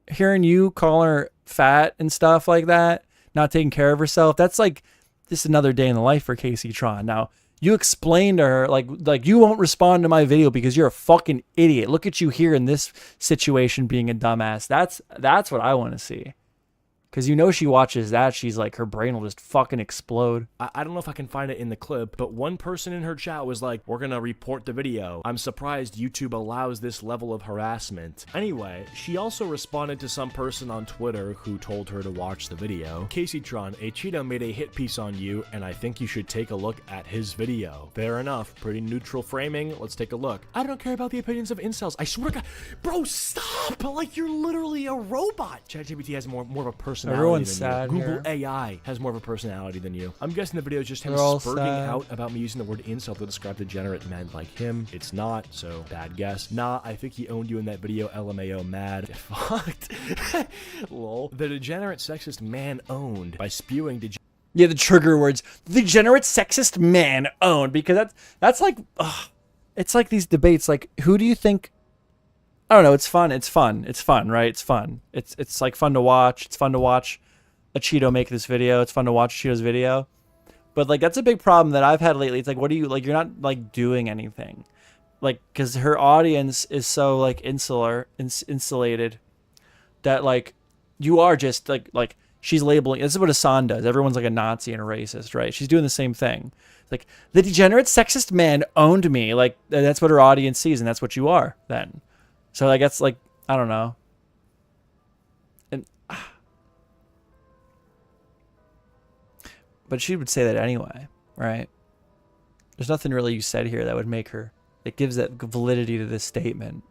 hearing you call her fat and stuff like that, not taking care of herself, that's like just another day in the life for Kaceytron. Now, you explain to her, like you won't respond to my video because you're a fucking idiot. Look at you here in this situation being a dumbass. That's what I want to see. Because you know she watches that, she's like, her brain will just fucking explode. I don't know if I can find it in the clip, but one person in her chat was like, we're gonna report the video. I'm surprised YouTube allows this level of harassment. Anyway, she also responded to some person on Twitter who told her to watch the video. Kaceytron and Acheeto made a hit piece on you, and I think you should take a look at his video. Fair enough, pretty neutral framing, let's take a look. I don't care about the opinions of incels, I swear to God. Bro, stop! Like, you're literally a robot! ChatGPT has more of a personality Everyone's than sad you. Google here. AI has more of a personality than you. I'm guessing the video is just him They're all spurting sad. out about me using the word incel to describe degenerate men like him. It's not, so bad guess. Nah, I think he owned you in that video, LMAO mad. Fucked. Lol. The degenerate sexist man owned by spewing Yeah, the trigger words. Degenerate sexist man owned. Because that's like, ugh. It's like these debates, like, who do you think... I don't know, it's fun, right? It's fun. It's like fun to watch. It's fun to watch Acheeto make this video. It's fun to watch Acheeto's video. But like, that's a big problem that I've had lately. It's like, what do you, like, you're not like doing anything. Like, because her audience is so like insulated that like, you are just like she's labeling, this is what Hassan does. Everyone's like a Nazi and a racist, right? She's doing the same thing. It's like, the degenerate sexist man owned me. Like, that's what her audience sees, and that's what you are then. So I guess, like, I don't know. And but she would say that anyway, right? There's nothing really you said here that would make her, that gives that validity to this statement.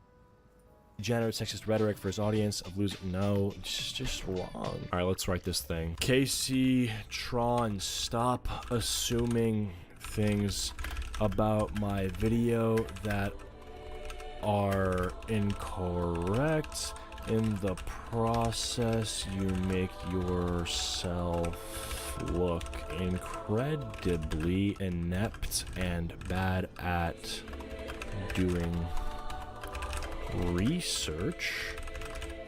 degenerate sexist rhetoric for his audience of losing. No, it's just wrong. All right, let's write this thing. Kaceytron, stop assuming things about my video that are incorrect. In the process, you make yourself look incredibly inept and bad at doing research,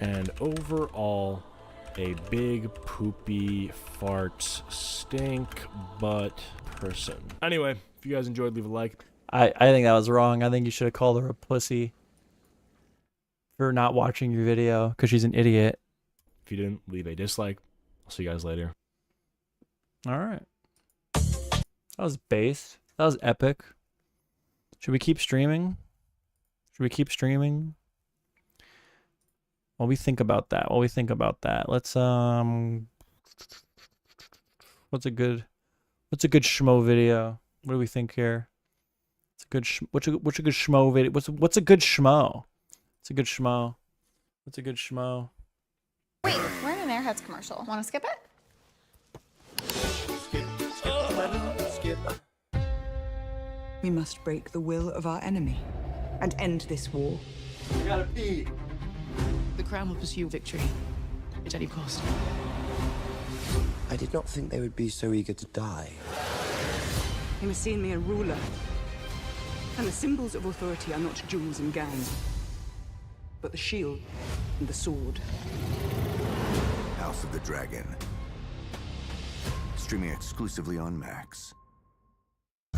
and overall a big poopy fart stink butt person. Anyway, if you guys enjoyed, leave a like. I think that was wrong. I think you should have called her a pussy for not watching your video because she's an idiot. If you didn't, leave a dislike. I'll see you guys later. All right. That was base. That was epic. Should we keep streaming? Should we keep streaming? While we think about that. Let's what's a good schmo video? What do we think here? It's a good what's a good schmo video? What's a good schmo? It's a good schmo. What's a good schmo? Wait, we're in an Airheads commercial. Want to skip it? Skip. We must break the will of our enemy and end this war. We gotta pee. The crown will pursue victory at any cost. I did not think they would be so eager to die. You must see in me a ruler. And the symbols of authority are not jewels and gowns, but the shield and the sword. House of the Dragon. Streaming exclusively on Max.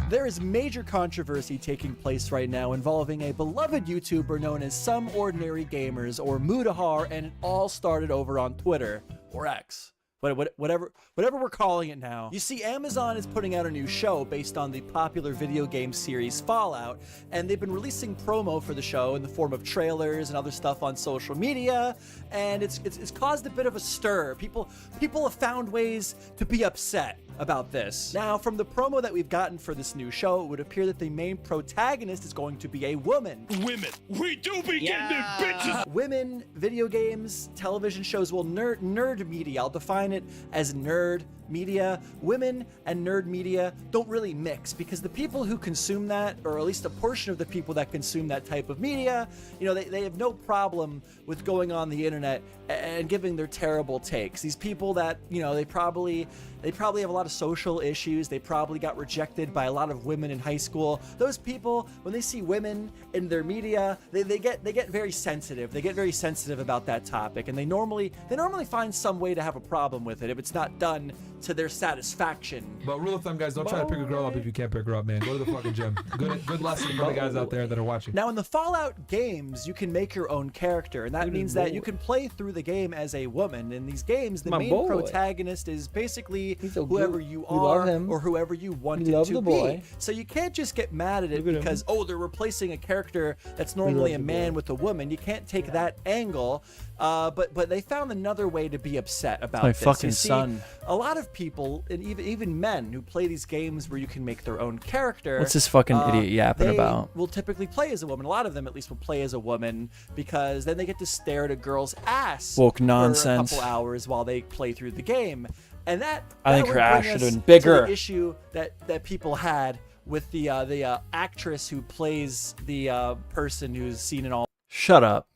There is major controversy taking place right now involving a beloved YouTuber known as Some Ordinary Gamers, or Mudahar, and it all started over on Twitter, or X. Whatever we're calling it now. You see, Amazon is putting out a new show based on the popular video game series Fallout, and they've been releasing promo for the show in the form of trailers and other stuff on social media, and it's caused a bit of a stir. People have found ways to be upset about this. Now, from the promo that we've gotten for this new show, it would appear that the main protagonist is going to be a woman. Women, we do be getting it, bitches! Women, video games, television shows, well, nerd media, I'll define it as nerd media. Women and nerd media don't really mix, because the people who consume that, or at least a portion of the people that consume that type of media, you know, they have no problem with going on the internet and giving their terrible takes. These people that, you know, they probably have a lot of social issues. They probably got rejected by a lot of women in high school. Those people, when they see women in their media, they get very sensitive. They get very sensitive about that topic, and they normally find some way to have a problem with it if it's not done to their satisfaction. But rule of thumb, guys, don't try to pick a girl up if you can't pick her up, man. Go to the fucking gym. Good lesson for the guys out there that are watching. Now, in the Fallout games, you can make your own character, and that means that you can play through the game as a woman. In these games, the main protagonist is basically whoever you are or whoever you want it to be. So you can't just get mad at it because, oh, they're replacing a character that's normally a man with a woman. You can't take that angle. But they found another way to be upset about my this. fucking You see, son. Oh, A lot of people, and even men who play these games where you can make their own character. What's this fucking idiot yapping they about? will typically play as a woman. A lot of them, at least, will play as a woman because then they get to stare at a girl's ass Woke for nonsense. a couple hours while they play through the game. And that I think would her ass bring should us have been to the bigger. issue that people had with the actress who plays the person who's seen in all. Shut up.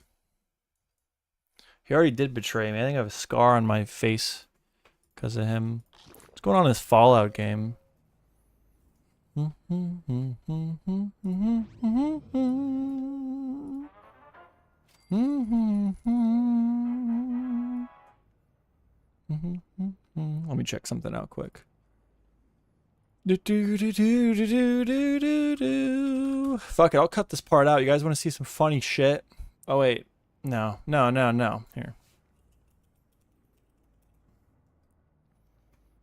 He already did betray me. I think I have a scar on my face because of him. What's going on in this Fallout game? Let me check something out quick. Fuck it, I'll cut this part out. You guys want to see some funny shit? Oh wait, no. Here.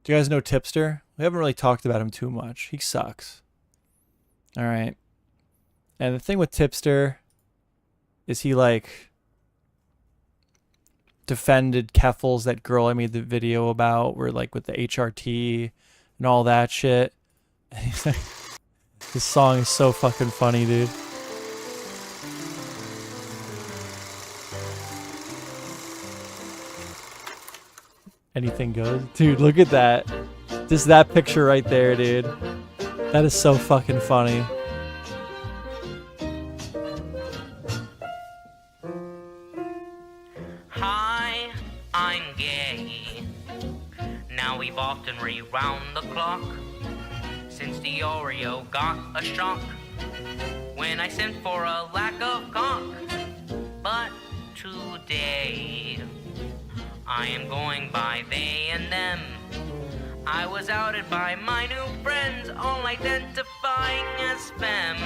Do you guys know Tipster? We haven't really talked about him too much. He sucks. All right. And the thing with Tipster is he like defended Keffels, that girl I made the video about, where like with the HRT and all that shit. And he's like, this song is so fucking funny, dude. Anything goes. Dude, look at that. Just that picture right there, dude. That is so fucking funny. Hi, I'm gay. Now we've often rewound the clock since the Oreo got a shock when I sent for a lack of cock. But today I am going by they and them. I was outed by my new friends, all identifying as femme.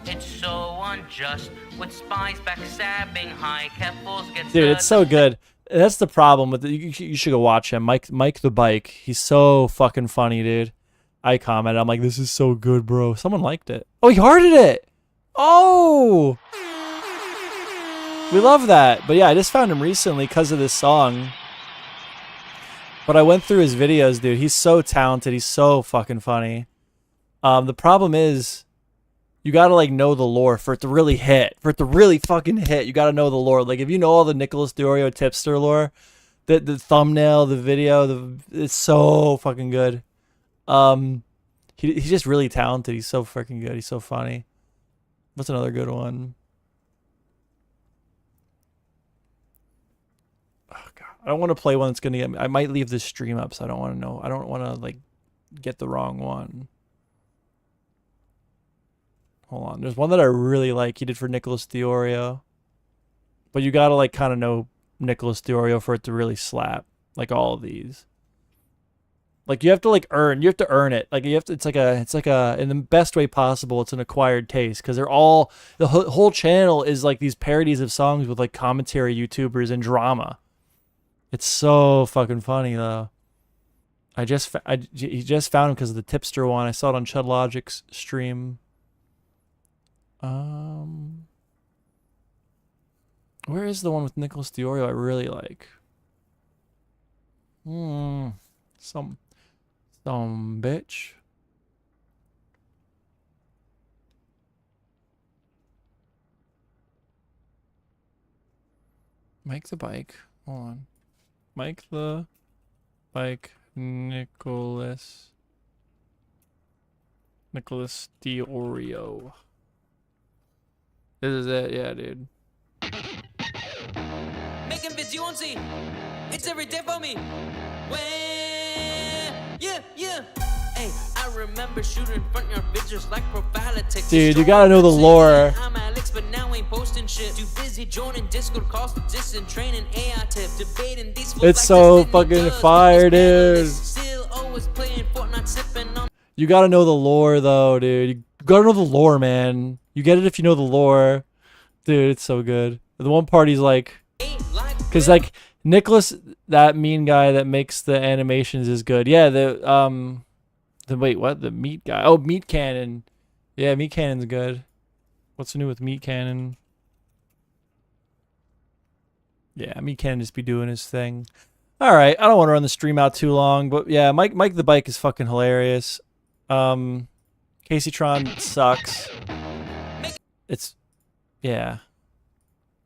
It's so unjust with spies backstabbing high Keffels gets. Dude, it's so good. That's the problem with it. You should go watch him. Mike the Bike. He's so fucking funny, dude. I commented. I'm like, this is so good, bro. Someone liked it. Oh, he hearted it. Oh. We love that. But yeah, I just found him recently because of this song. But I went through his videos, dude. He's so talented. He's so fucking funny. The problem is, you gotta like know the lore for it to really hit. For it to really fucking hit, you gotta know the lore. Like if you know all the Nicholas DeOrio Tipster lore, the thumbnail, the video, it's so fucking good. He's just really talented. He's so freaking good. He's so funny. What's another good one? I don't want to play one that's gonna get me. I might leave this stream up, so I don't want to know. I don't want to like get the wrong one. Hold on. There's one that I really like. He did for Nicholas DeOrio, but you gotta like kind of know Nicholas DeOrio for it to really slap. Like all of these. Like you have to like earn. You have to earn it. Like you have to. It's like a in the best way possible. It's an acquired taste because they're all the whole channel is like these parodies of songs with like commentary YouTubers and drama. It's so fucking funny though. He just found him because of the Tipster one. I saw it on Chud Logic's stream. Where is the one with Nicholas DeOrio I really like? Some bitch. Mike the Bike. Hold on. Mike the Bike, Nicholas DeOrio. This is it, yeah, dude. Making vids you won't see. It's every day for me. When, yeah. Hey, I I remember shooting front yard videos like profilatics. Dude, you gotta know the lore. I'm Alex, but now ain't posting shit. Too busy joining Discord calls to distant training AI tip. Debating these fools It's like so Disney fucking does, fire, dude. still always playing Fortnite, sipping on. You gotta know the lore, though, dude. You gotta know the lore, man. You get it if you know the lore. Dude, it's so good. The one part he's like... Because, like, Nicholas, that mean guy that makes the animations is good. Yeah, wait, what? The meat guy. Oh, Meat Cannon. Yeah, Meat Cannon's good. What's new with Meat Cannon? Yeah, Meat Cannon just be doing his thing. All right, I don't want to run the stream out too long, but yeah, Mike the Bike is fucking hilarious. Kaceytron sucks. Yeah.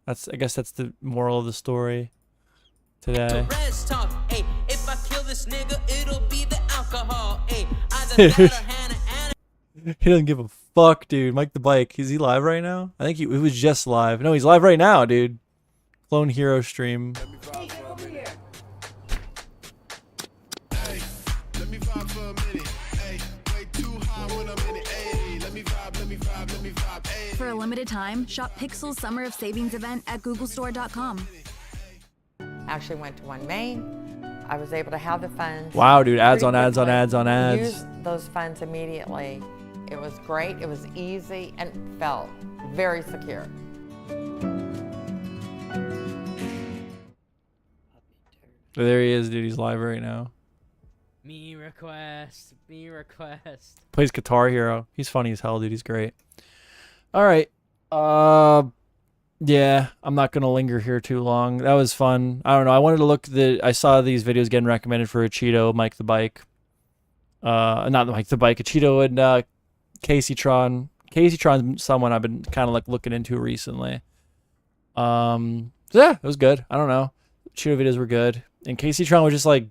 I guess that's the moral of the story today. If I kill this nigga, it'll be the alcohol. He doesn't give a fuck, dude. Mike the Bike. Is he live right now? I think he was just live. No, he's live right now, dude. Clone Hero stream. For a limited time, shop Pixel's Summer of Savings event at googlestore.com. Actually went to One Main. I was able to have the funds. Wow, dude. Ads on pretty ads on quickly, ads on ads. Use those funds immediately. It was great. It was easy and felt very secure. There he is, dude. He's live right now. Me request. Plays Guitar Hero. He's funny as hell, dude. He's great. All right. Yeah, I'm not gonna linger here too long. That was fun. I don't know. I wanted to look I saw these videos getting recommended for Acheeto, Mike the Bike. Not Mike the Bike, Acheeto and Kaceytron. Kaceytron's someone I've been kind of like looking into recently. So yeah, it was good. I don't know. Acheeto videos were good, and Kaceytron was just like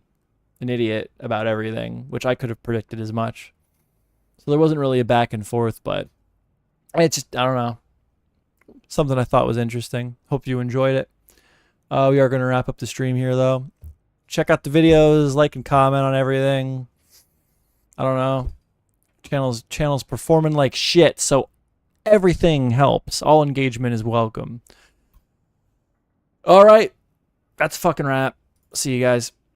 an idiot about everything, which I could have predicted as much. So there wasn't really a back and forth, but it's just, I don't know. Something I thought was interesting. Hope you enjoyed it. We are going to wrap up the stream here, though. Check out the videos, like and comment on everything. I don't know. Channel's performing like shit, so everything helps. All engagement is welcome. All right. That's a fucking wrap. See you guys.